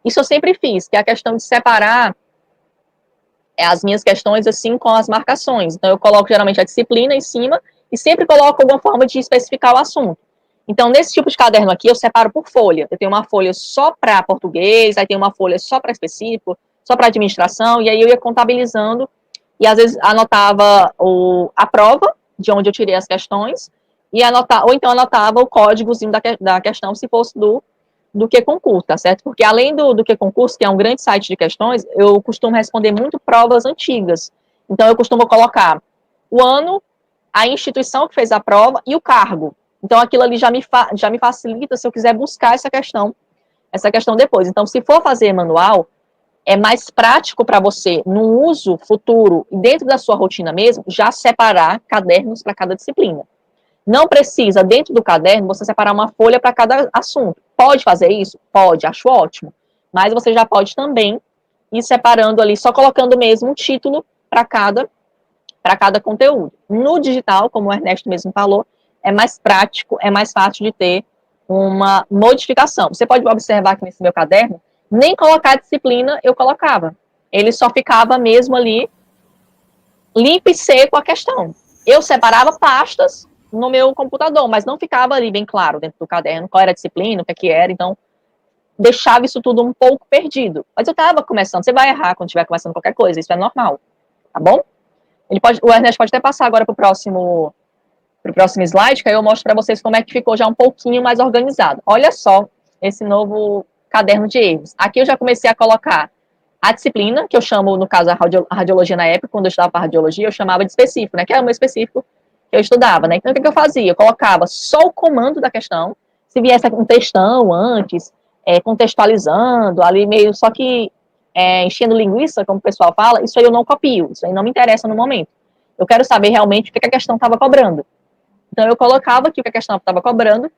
Speaker 2: Isso eu sempre fiz, que é a questão de separar as minhas questões assim com as marcações. Então, eu coloco geralmente a disciplina em cima e sempre coloco alguma forma de especificar o assunto. Então, nesse tipo de caderno aqui, eu separo por folha. Eu tenho uma folha só para português, aí tem uma folha só para específico, só para administração, e aí eu ia contabilizando e às vezes anotava a prova, de onde eu tirei as questões, ou então anotava o códigozinho da questão, se fosse do que concurso, tá certo? Porque além do que concurso, que é um grande site de questões, eu costumo responder muito provas antigas. Então, eu costumo colocar o ano, a instituição que fez a prova e o cargo. Então, aquilo ali já me facilita se eu quiser buscar essa questão depois. Então, se for fazer manual, é mais prático para você, no uso futuro e dentro da sua rotina mesmo, já separar cadernos para cada disciplina. Não precisa, dentro do caderno, você separar uma folha para cada assunto. Pode fazer isso? Pode, acho ótimo. Mas você já pode também ir separando ali, só colocando mesmo um título para cada conteúdo. No digital, como o Ernesto mesmo falou, é mais prático, é mais fácil de ter uma modificação. Você pode observar que nesse meu caderno, nem colocar a disciplina eu colocava. Ele só ficava mesmo ali, limpo e seco a questão. Eu separava pastas no meu computador, mas não ficava ali bem claro dentro do caderno qual era a disciplina, o que era, então deixava isso tudo um pouco perdido. Mas eu estava começando, você vai errar quando estiver começando qualquer coisa, isso é normal, tá bom? O Ernesto pode até passar agora para o próximo slide, que aí eu mostro para vocês como é que ficou já um pouquinho mais organizado. Olha só esse novo caderno de erros. Aqui eu já comecei a colocar a disciplina, que eu chamo, no caso, a radiologia na época, quando eu estudava para radiologia, eu chamava de específico, né, que era o meu específico que eu estudava, né? Então, o que eu fazia? Eu colocava só o comando da questão, se viesse um textão antes, contextualizando, ali meio, só que enchendo linguiça, como o pessoal fala, isso aí eu não copio, isso aí não me interessa no momento. Eu quero saber realmente o que a questão estava cobrando. Então, eu colocava aqui o que a questão estava cobrando,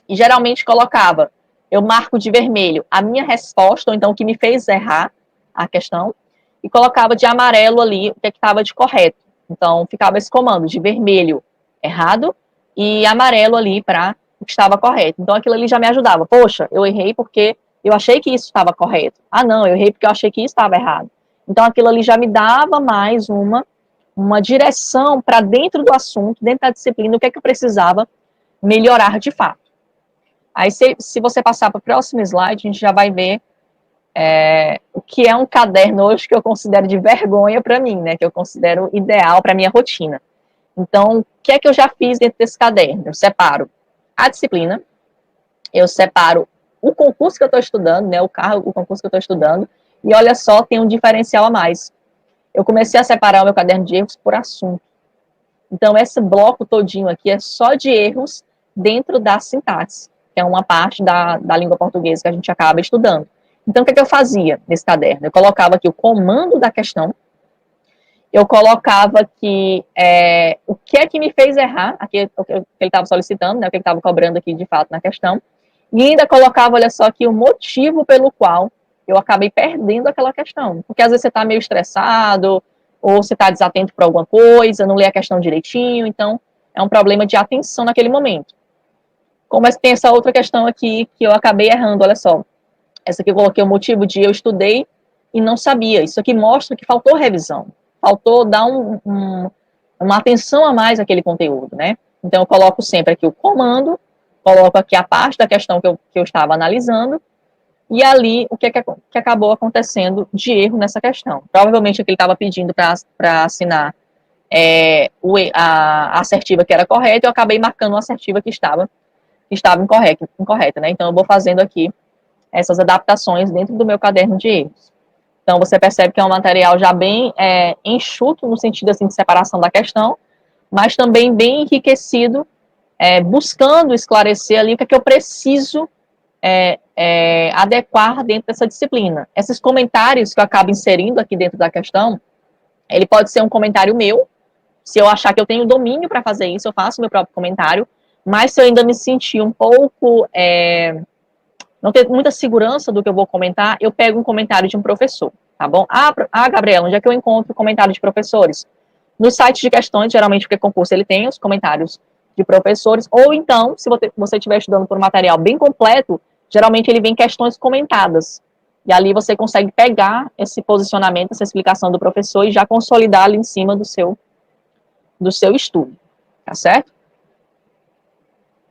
Speaker 2: e geralmente colocava, eu marco de vermelho a minha resposta, ou então o que me fez errar a questão, e colocava de amarelo ali o que estava de correto. Então, ficava esse comando de vermelho errado e amarelo ali para o que estava correto. Então, aquilo ali já me ajudava. Poxa, eu errei porque eu achei que isso estava correto. Ah, não, eu errei porque eu achei que isso estava errado. Então, aquilo ali já me dava mais uma direção para dentro do assunto, dentro da disciplina, o que é que eu precisava melhorar de fato. Aí, se você passar para o próximo slide, a gente já vai ver o que é um caderno hoje que eu considero de vergonha para mim, né? Que eu considero ideal para minha rotina. Então, o que é que eu já fiz dentro desse caderno? Eu separo a disciplina, eu separo o concurso que eu estou estudando, né? O concurso que eu estou estudando, e olha só, tem um diferencial a mais. Eu comecei a separar o meu caderno de erros por assunto. Então, esse bloco todinho aqui é só de erros dentro da sintaxe, que é uma parte da língua portuguesa que a gente acaba estudando. Então, o que eu fazia nesse caderno? Eu colocava aqui o comando da questão, eu colocava aqui o que é que me fez errar, aqui o que ele estava solicitando, né, o que ele estava cobrando aqui de fato na questão, e ainda colocava, olha só, aqui o motivo pelo qual eu acabei perdendo aquela questão. Porque às vezes você está meio estressado, ou você está desatento por alguma coisa, não lê a questão direitinho, então é um problema de atenção naquele momento. Como tem essa outra questão aqui que eu acabei errando, olha só. Essa aqui eu coloquei o motivo de eu estudei e não sabia. Isso aqui mostra que faltou revisão. Faltou dar uma atenção a mais àquele conteúdo, né? Então, eu coloco sempre aqui o comando, coloco aqui a parte da questão que eu estava analisando, e ali o que acabou acontecendo de erro nessa questão. Provavelmente aqui ele estava pedindo para assinar a assertiva que era correta, eu acabei marcando uma assertiva que estava incorreta, né? Então, eu vou fazendo aqui essas adaptações dentro do meu caderno de erros. Então, você percebe que é um material já bem enxuto, no sentido assim, de separação da questão, mas também bem enriquecido, buscando esclarecer ali o que é que eu preciso adequar dentro dessa disciplina. Esses comentários que eu acabo inserindo aqui dentro da questão, ele pode ser um comentário meu, se eu achar que eu tenho domínio para fazer isso, eu faço meu próprio comentário, mas se eu ainda me sentir um pouco não ter muita segurança do que eu vou comentar, eu pego um comentário de um professor, tá bom? Gabriela, onde é que eu encontro comentário de professores? Nos sites de questões, geralmente, porque concurso ele tem os comentários de professores, ou então, se você estiver estudando por um material bem completo, geralmente ele vem questões comentadas. E ali você consegue pegar esse posicionamento, essa explicação do professor e já consolidar ali em cima do seu estudo, tá certo?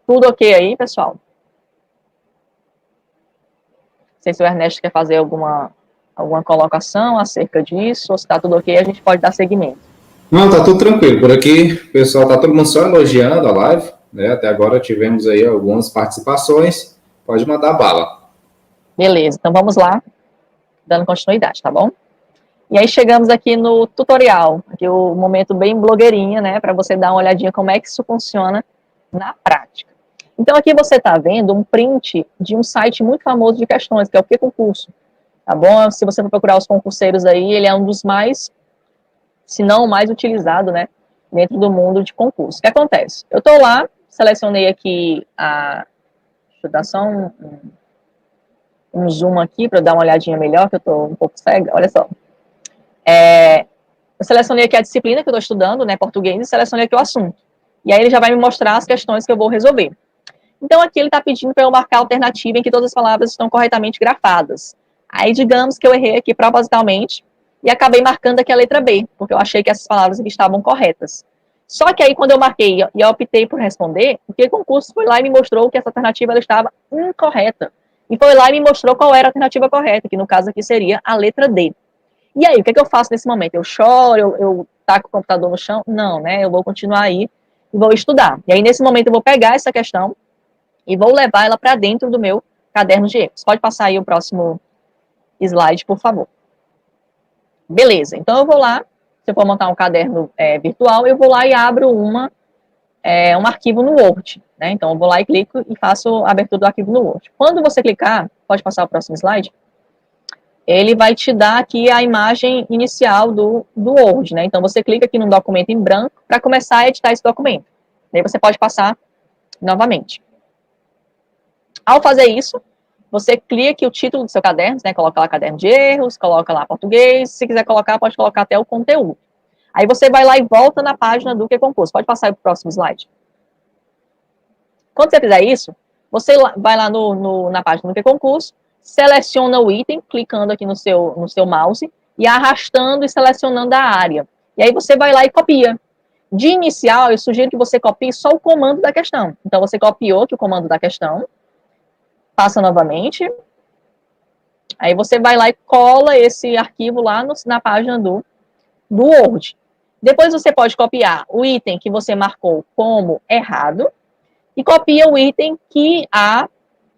Speaker 2: Tudo ok aí, pessoal? Não sei se o Ernesto quer fazer alguma colocação acerca disso, ou se está tudo ok, a gente pode dar seguimento.
Speaker 1: Não, tá tudo tranquilo. Por aqui, pessoal, tá todo mundo só elogiando a live, né? Até agora tivemos aí algumas participações. Pode mandar bala.
Speaker 2: Beleza, então vamos lá, dando continuidade, tá bom? E aí chegamos aqui no tutorial, aqui o momento bem blogueirinha, né, para você dar uma olhadinha como é que isso funciona na prática. Então aqui você está vendo um print de um site muito famoso de questões, que é o QConcurso, tá bom? Se você for procurar os concurseiros aí, ele é um dos mais, se não o mais utilizado, né, dentro do mundo de concurso. O que acontece? Eu estou lá, selecionei aqui deixa eu dar só um zoom aqui para dar uma olhadinha melhor, que eu estou um pouco cega, olha só. Eu selecionei aqui a disciplina que eu estou estudando, né, português, e selecionei aqui o assunto. E aí ele já vai me mostrar as questões que eu vou resolver. Então aqui ele está pedindo para eu marcar a alternativa em que todas as palavras estão corretamente grafadas. Aí digamos que eu errei aqui propositalmente e acabei marcando aqui a letra B, porque eu achei que essas palavras aqui estavam corretas. Só que aí quando eu marquei e eu optei por responder, o concurso foi lá e me mostrou que essa alternativa ela estava incorreta. E foi lá e me mostrou qual era a alternativa correta, que no caso aqui seria a letra D. E aí, o que eu faço nesse momento? Eu choro, eu taco o computador no chão? Não, né? Eu vou continuar aí e vou estudar. E aí, nesse momento, eu vou pegar essa questão e vou levar ela para dentro do meu caderno de erros. Pode passar aí o próximo slide, por favor. Beleza, então eu vou lá, se eu for montar um caderno virtual, eu vou lá e abro um arquivo no Word, né? Então, eu vou lá e clico e faço a abertura do arquivo no Word. Quando você clicar, pode passar o próximo slide, ele vai te dar aqui a imagem inicial do Word, né? Então, você clica aqui no documento em branco para começar a editar esse documento. Daí você pode passar novamente. Ao fazer isso, você clica aqui o título do seu caderno, né? Coloca lá caderno de erros, coloca lá português, se quiser colocar, pode colocar até o conteúdo. Aí você vai lá e volta na página do QConcurso. Pode passar aí para o próximo slide. Quando você fizer isso, você vai lá na página do QConcurso, seleciona o item, clicando aqui no seu mouse, e arrastando e selecionando a área. E aí você vai lá e copia. De inicial, eu sugiro que você copie só o comando da questão. Então, você copiou aqui o comando da questão, passa novamente, aí você vai lá e cola esse arquivo lá na página do Word. Depois você pode copiar o item que você marcou como errado, e copia o item que a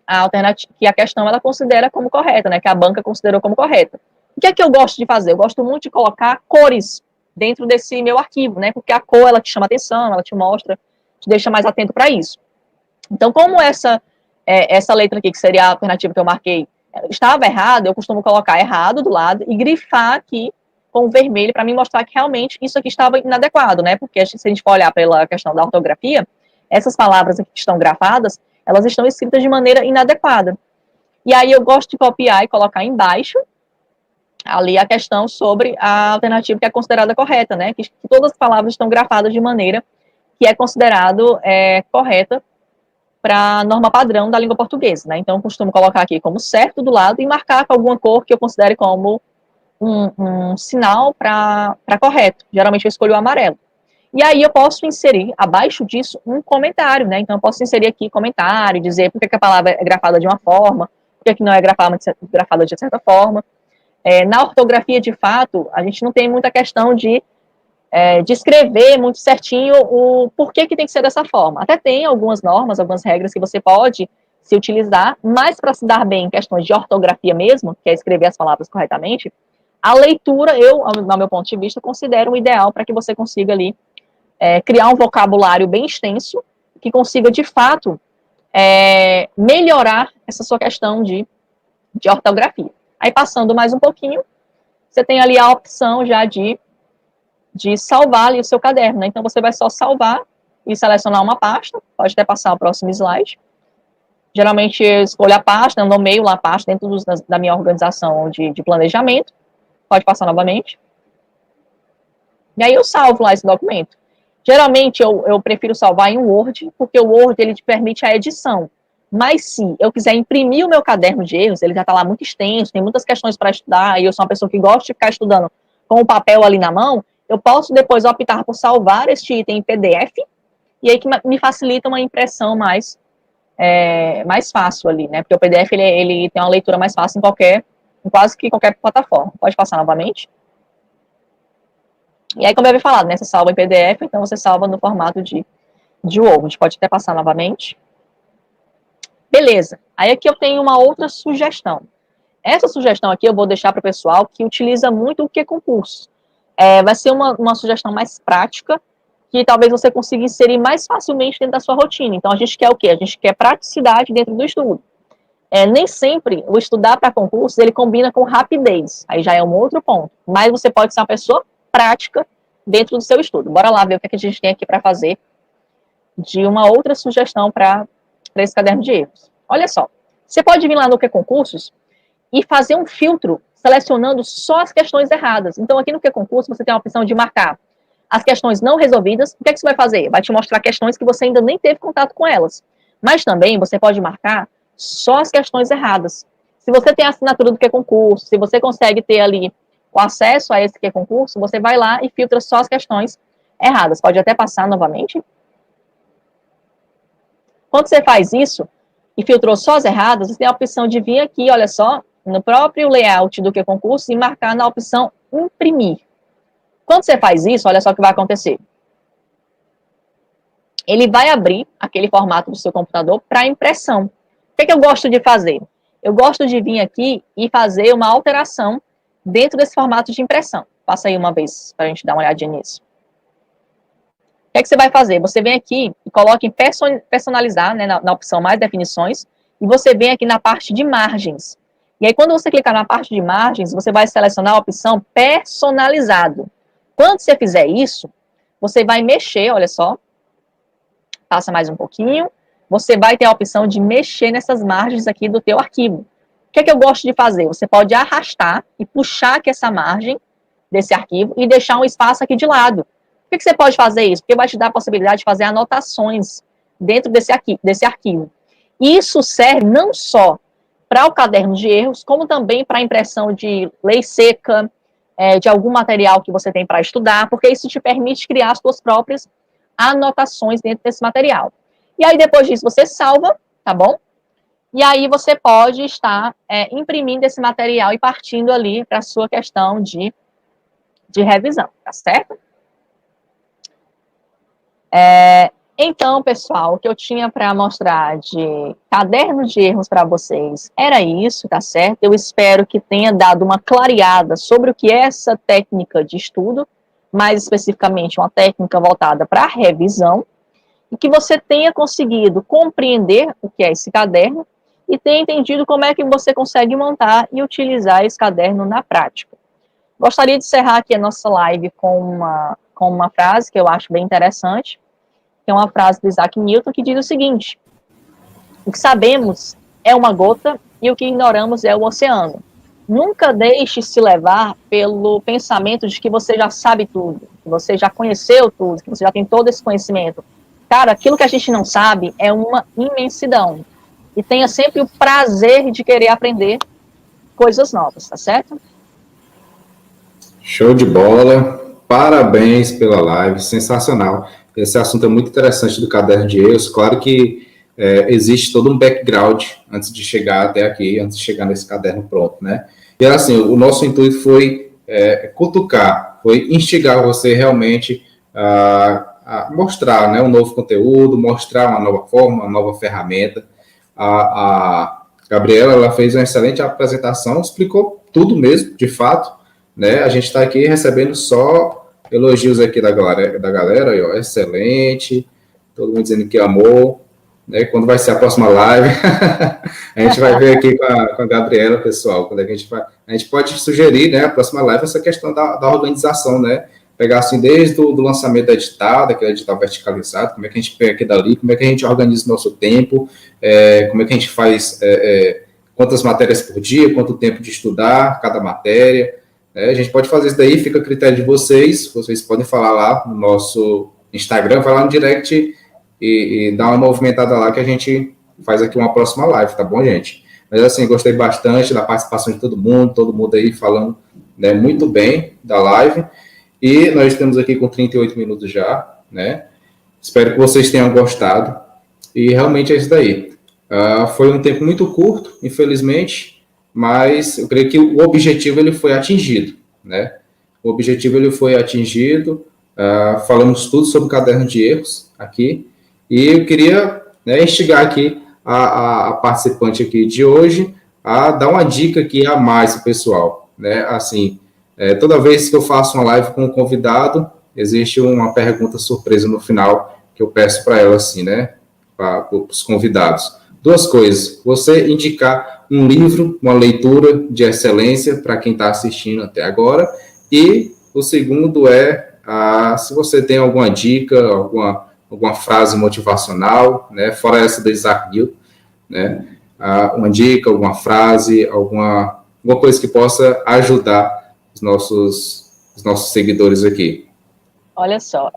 Speaker 2: alternativa, que a questão ela considera como correta, né, que a banca considerou como correta. O que é que eu gosto de fazer? Eu gosto muito de colocar cores dentro desse meu arquivo, né, porque a cor ela te chama atenção, ela te mostra, te deixa mais atento para isso. Então, como essa letra aqui, que seria a alternativa que eu marquei, estava errada, eu costumo colocar errado do lado e grifar aqui com vermelho para me mostrar que realmente isso aqui estava inadequado, né, porque se a gente for olhar pela questão da ortografia, essas palavras aqui que estão grafadas, elas estão escritas de maneira inadequada. E aí eu gosto de copiar e colocar embaixo ali a questão sobre a alternativa que é considerada correta, né? Que todas as palavras estão grafadas de maneira que é considerado correta para a norma padrão da língua portuguesa, né? Então eu costumo colocar aqui como certo do lado e marcar com alguma cor que eu considere como um sinal para correto. Geralmente eu escolho o amarelo. E aí eu posso inserir, abaixo disso, um comentário, né? Então eu posso inserir aqui comentário, dizer por que a palavra é grafada de uma forma, por que não é grafada de certa forma. Na ortografia, de fato, a gente não tem muita questão de escrever muito certinho o porquê que tem que ser dessa forma. Até tem algumas normas, algumas regras que você pode se utilizar, mas para se dar bem em questões de ortografia mesmo, que é escrever as palavras corretamente, a leitura, no meu ponto de vista, considero o ideal para que você consiga ali criar um vocabulário bem extenso, que consiga, de fato, melhorar essa sua questão de ortografia. Aí, passando mais um pouquinho, você tem ali a opção já de salvar ali o seu caderno, né? Então, você vai só salvar e selecionar uma pasta, pode até passar o próximo slide. Geralmente eu escolho a pasta, eu nomeio lá a pasta dentro da minha organização de planejamento. Pode passar novamente. E aí eu salvo lá esse documento. Geralmente eu prefiro salvar em um Word, porque o Word ele te permite a edição. Mas se eu quiser imprimir o meu caderno de erros, ele já está lá muito extenso, tem muitas questões para estudar, e eu sou uma pessoa que gosta de ficar estudando com o papel ali na mão, eu posso depois optar por salvar este item em PDF, e aí que me facilita uma impressão mais fácil ali, né? Porque o PDF ele tem uma leitura mais fácil em quase que qualquer plataforma. Pode passar novamente. E aí, como eu havia falado, né? Você salva em PDF, então você salva no formato de Word. Pode até passar novamente. Beleza. Aí aqui eu tenho uma outra sugestão. Essa sugestão aqui eu vou deixar para o pessoal que utiliza muito o Q-Concurso. Vai ser uma sugestão mais prática, que talvez você consiga inserir mais facilmente dentro da sua rotina. Então, a gente quer o quê? A gente quer praticidade dentro do estudo. Nem sempre o estudar para concursos, ele combina com rapidez. Aí já é um outro ponto. Mas você pode ser uma pessoa prática dentro do seu estudo. Bora lá ver o que a gente tem aqui para fazer de uma outra sugestão para esse caderno de erros. Olha só, você pode vir lá no Q-Concursos e fazer um filtro selecionando só as questões erradas. Então, aqui no Q-Concurso, você tem a opção de marcar as questões não resolvidas. O que é que você vai fazer? Vai te mostrar questões que você ainda nem teve contato com elas. Mas também você pode marcar só as questões erradas. Se você tem a assinatura do Q-Concurso, se você consegue ter ali o acesso a esse Q-Concurso, você vai lá e filtra só as questões erradas. Pode até passar novamente. Quando você faz isso e filtrou só as erradas, você tem a opção de vir aqui, olha só, no próprio layout do Q-Concurso e marcar na opção imprimir. Quando você faz isso, olha só o que vai acontecer. Ele vai abrir aquele formato do seu computador para impressão. O que eu gosto de fazer? Eu gosto de vir aqui e fazer uma alteração dentro desse formato de impressão. Passa aí uma vez para a gente dar uma olhadinha nisso. O que você vai fazer? Você vem aqui e coloca em personalizar, né, na opção mais definições, e você vem aqui na parte de margens. E aí, quando você clicar na parte de margens, você vai selecionar a opção personalizado. Quando você fizer isso, você vai mexer, olha só, passa mais um pouquinho, você vai ter a opção de mexer nessas margens aqui do teu arquivo. O que eu gosto de fazer? Você pode arrastar e puxar aqui essa margem desse arquivo e deixar um espaço aqui de lado. Por que você pode fazer isso? Porque vai te dar a possibilidade de fazer anotações dentro desse arquivo. E isso serve não só para o caderno de erros, como também para a impressão de lei seca, de algum material que você tem para estudar, porque isso te permite criar as suas próprias anotações dentro desse material. E aí, depois disso, você salva, tá bom? E aí você pode estar imprimindo esse material e partindo ali para a sua questão de revisão, tá certo? Então, pessoal, o que eu tinha para mostrar de caderno de erros para vocês era isso, tá certo? Eu espero que tenha dado uma clareada sobre o que é essa técnica de estudo, mais especificamente uma técnica voltada para a revisão, e que você tenha conseguido compreender o que é esse caderno e tenha entendido como é que você consegue montar e utilizar esse caderno na prática. Gostaria de encerrar aqui a nossa live com uma frase que eu acho bem interessante, que é uma frase do Isaac Newton, que diz o seguinte: o que sabemos é uma gota e o que ignoramos é o oceano. Nunca deixe se levar pelo pensamento de que você já sabe tudo, que você já conheceu tudo, que você já tem todo esse conhecimento. Cara, aquilo que a gente não sabe é uma imensidão. E tenha sempre o prazer de querer aprender coisas novas, tá certo?
Speaker 1: Show de bola. Parabéns pela live, sensacional. Esse assunto é muito interessante do caderno de erros. Claro que existe todo um background antes de chegar até aqui, antes de chegar nesse caderno pronto, né? E assim, o nosso intuito foi cutucar, foi instigar você realmente a mostrar, né, um novo conteúdo, mostrar uma nova forma, uma nova ferramenta. A Gabriela, ela fez uma excelente apresentação, explicou tudo mesmo, de fato, né? A gente está aqui recebendo só elogios aqui da galera, ó, excelente, todo mundo dizendo que amou, né? Quando vai ser a próxima live, a gente vai ver aqui com a Gabriela, pessoal, quando a gente pode sugerir, né, a próxima live, essa questão da organização, né, pegar assim desde o do lançamento da edital, daquele edital verticalizado, como é que a gente pega aqui dali, como é que a gente organiza o nosso tempo, como é que a gente faz quantas matérias por dia, quanto tempo de estudar cada matéria, né? A gente pode fazer isso daí, fica a critério de vocês podem falar lá no nosso Instagram, vai lá no direct e dá uma movimentada lá que a gente faz aqui uma próxima live, tá bom, gente? Mas assim, gostei bastante da participação de todo mundo aí falando, né, muito bem da live, e nós estamos aqui com 38 minutos já, né? Espero que vocês tenham gostado, e realmente é isso daí. Foi um tempo muito curto, infelizmente, mas eu creio que o objetivo ele foi atingido, né? O objetivo ele foi atingido, falamos tudo sobre o caderno de erros aqui, e eu queria, né, instigar aqui a participante aqui de hoje a dar uma dica aqui a mais para o pessoal, né? Assim, toda vez que eu faço uma live com um convidado, existe uma pergunta surpresa no final que eu peço para ela, assim, né? Para os convidados. Duas coisas. Você indicar um livro, uma leitura de excelência para quem está assistindo até agora. E o segundo se você tem alguma dica, alguma frase motivacional, né? Fora essa do Isaac Newton, né? Uma dica, alguma frase, alguma coisa que possa ajudar os nossos seguidores aqui.
Speaker 2: Olha só,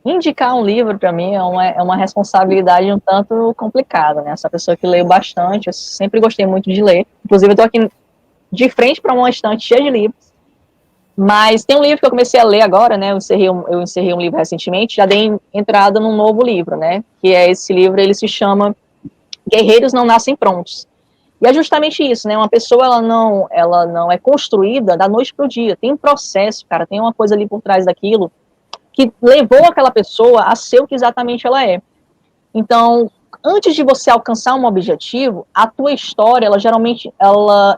Speaker 2: indicar um livro, para mim, é uma responsabilidade um tanto complicada, né? Essa pessoa que leio bastante, eu sempre gostei muito de ler. Inclusive, eu estou aqui de frente para uma estante cheia de livros. Mas tem um livro que eu comecei a ler agora, né? Eu encerrei um livro recentemente, já dei entrada num novo livro, né? Que é esse livro, ele se chama Guerreiros Não Nascem Prontos. E é justamente isso, né? Uma pessoa, ela não é construída da noite para o dia. Tem um processo, cara, tem uma coisa ali por trás daquilo que levou aquela pessoa a ser o que exatamente ela é. Então, antes de você alcançar um objetivo, a tua história, ela geralmente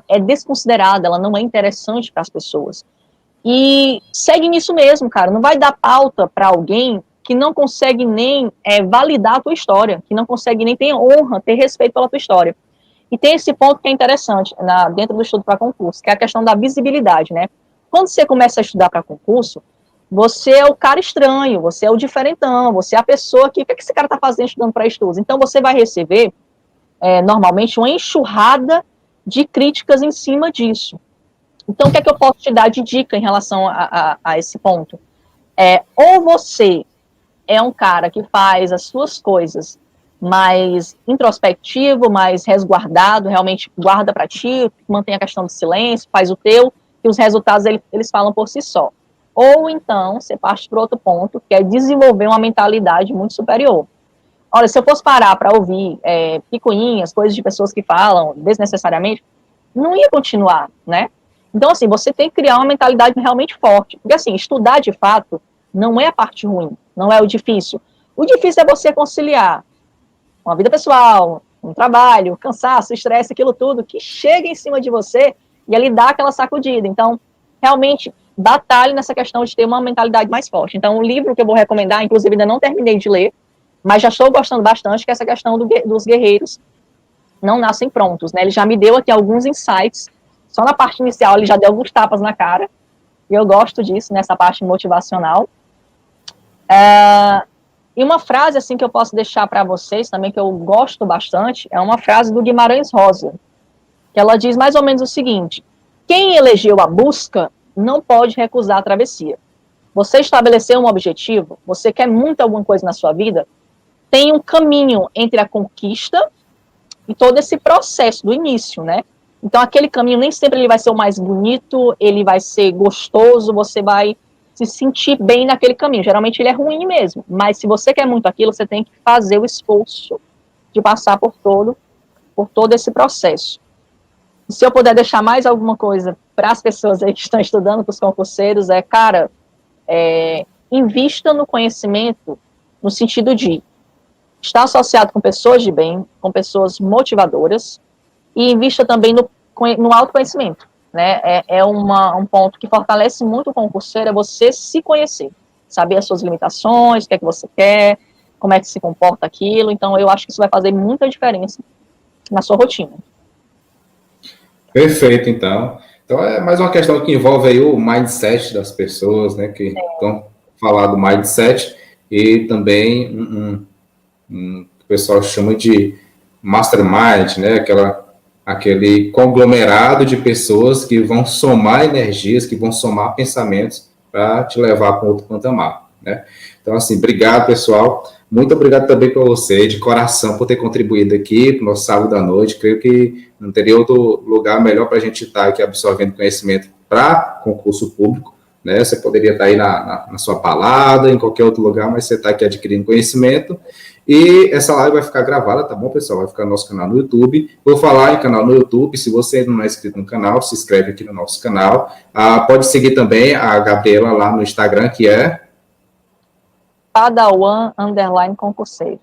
Speaker 2: é desconsiderada, ela não é interessante para as pessoas. E segue nisso mesmo, cara. Não vai dar pauta para alguém que não consegue nem validar a tua história, que não consegue nem ter honra, ter respeito pela tua história. E tem esse ponto que é interessante dentro do estudo para concurso, que é a questão da visibilidade, né? Quando você começa a estudar para concurso, você é o cara estranho, você é o diferentão, você é a pessoa que, o que esse cara está fazendo estudando para estudos? Então, você vai receber, normalmente, uma enxurrada de críticas em cima disso. Então, o que é que eu posso te dar de dica em relação a esse ponto? Ou você é um cara que faz as suas coisas mais introspectivo, mais resguardado, realmente guarda para ti, mantém a questão do silêncio, faz o teu, e os resultados eles falam por si só. Ou então, você parte para outro ponto, que é desenvolver uma mentalidade muito superior. Olha, se eu fosse parar para ouvir picuinhas, coisas de pessoas que falam desnecessariamente, não ia continuar, né? Então, assim, você tem que criar uma mentalidade realmente forte. Porque, assim, estudar de fato não é a parte ruim, não é o difícil. O difícil é você conciliar uma vida pessoal, um trabalho, cansaço, estresse, aquilo tudo, que chega em cima de você e ele dá aquela sacudida. Então, realmente, batalhe nessa questão de ter uma mentalidade mais forte. Então, o livro que eu vou recomendar, inclusive ainda não terminei de ler, mas já estou gostando bastante, que é essa questão dos guerreiros não nascem prontos, né? Ele já me deu aqui alguns insights, só na parte inicial ele já deu alguns tapas na cara, e eu gosto disso, nessa parte motivacional. E uma frase, assim, que eu posso deixar para vocês também, que eu gosto bastante, é uma frase do Guimarães Rosa, que ela diz mais ou menos o seguinte: quem elegeu a busca não pode recusar a travessia. Você estabeleceu um objetivo, você quer muito alguma coisa na sua vida, tem um caminho entre a conquista e todo esse processo do início, né? Então, aquele caminho nem sempre ele vai ser o mais bonito, ele vai ser gostoso, você vai se sentir bem naquele caminho. Geralmente ele é ruim mesmo, mas se você quer muito aquilo, você tem que fazer o esforço de passar por todo esse processo. Se eu puder deixar mais alguma coisa para as pessoas aí que estão estudando, para os concurseiros, cara, invista no conhecimento no sentido de estar associado com pessoas de bem, com pessoas motivadoras, e invista também no autoconhecimento, né? Um ponto que fortalece muito o concurseiro, é você se conhecer, saber as suas limitações, o que é que você quer, como é que se comporta aquilo. Então, eu acho que isso vai fazer muita diferença na sua rotina.
Speaker 1: Perfeito, então. Então, é mais uma questão que envolve aí o mindset das pessoas, né, que estão falando do mindset e também o pessoal chama de mastermind, né, aquele conglomerado de pessoas que vão somar energias, que vão somar pensamentos para te levar para outro patamar, né? Então, assim, obrigado, pessoal. Muito obrigado também para você, de coração, por ter contribuído aqui para o nosso sábado à noite. Creio que não teria outro lugar melhor para a gente estar aqui absorvendo conhecimento para concurso público, né? Você poderia estar aí na sua balada, em qualquer outro lugar, mas você está aqui adquirindo conhecimento. E essa live vai ficar gravada, tá bom, pessoal? Vai ficar no nosso canal no YouTube. Vou falar em canal no YouTube. Se você ainda não é inscrito no canal, se inscreve aqui no nosso canal. Pode seguir também a Gabriela lá no Instagram, que é
Speaker 2: Padawan_concurseiro.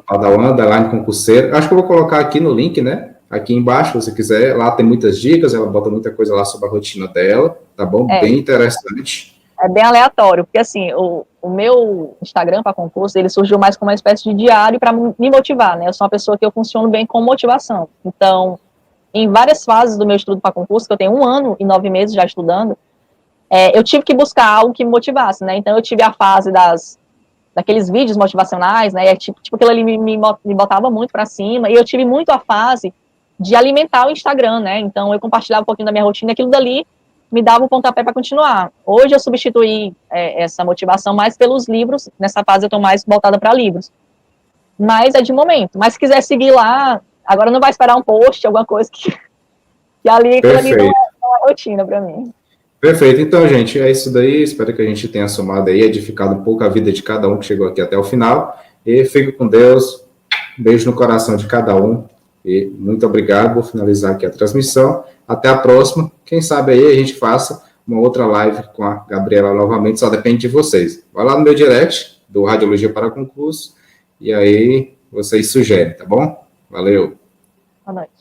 Speaker 1: Padawan_concurseiro. Acho que eu vou colocar aqui no link, né? Aqui embaixo, se você quiser. Lá tem muitas dicas, ela bota muita coisa lá sobre a rotina dela, tá bom? Bem interessante.
Speaker 2: É bem aleatório, porque assim, o meu Instagram para concurso, ele surgiu mais como uma espécie de diário para me motivar, né? Eu sou uma pessoa que eu funciono bem com motivação. Então, em várias fases do meu estudo para concurso, que eu tenho 1 ano e 9 meses já estudando, eu tive que buscar algo que me motivasse, né? Então, eu tive a fase daqueles vídeos motivacionais, né? Tipo aquilo ali me botava muito para cima, e eu tive muito a fase de alimentar o Instagram, né? Então, eu compartilhava um pouquinho da minha rotina, e aquilo dali me dava um pontapé para continuar. Hoje eu substituí essa motivação mais pelos livros, nessa fase eu estou mais voltada para livros. Mas é de momento. Mas se quiser seguir lá, agora não vai esperar um post, alguma coisa que ali não é uma rotina para mim.
Speaker 1: Perfeito. Então, gente, é isso daí. Espero que a gente tenha somado aí, edificado um pouco a vida de cada um que chegou aqui até o final. E fique com Deus. Beijo no coração de cada um. E muito obrigado. Vou finalizar aqui a transmissão. Até a próxima. Quem sabe aí a gente faça uma outra live com a Gabriela novamente. Só depende de vocês. Vai lá no meu direct do Radiologia para Concurso. E aí vocês sugerem, tá bom? Valeu.
Speaker 2: Boa noite.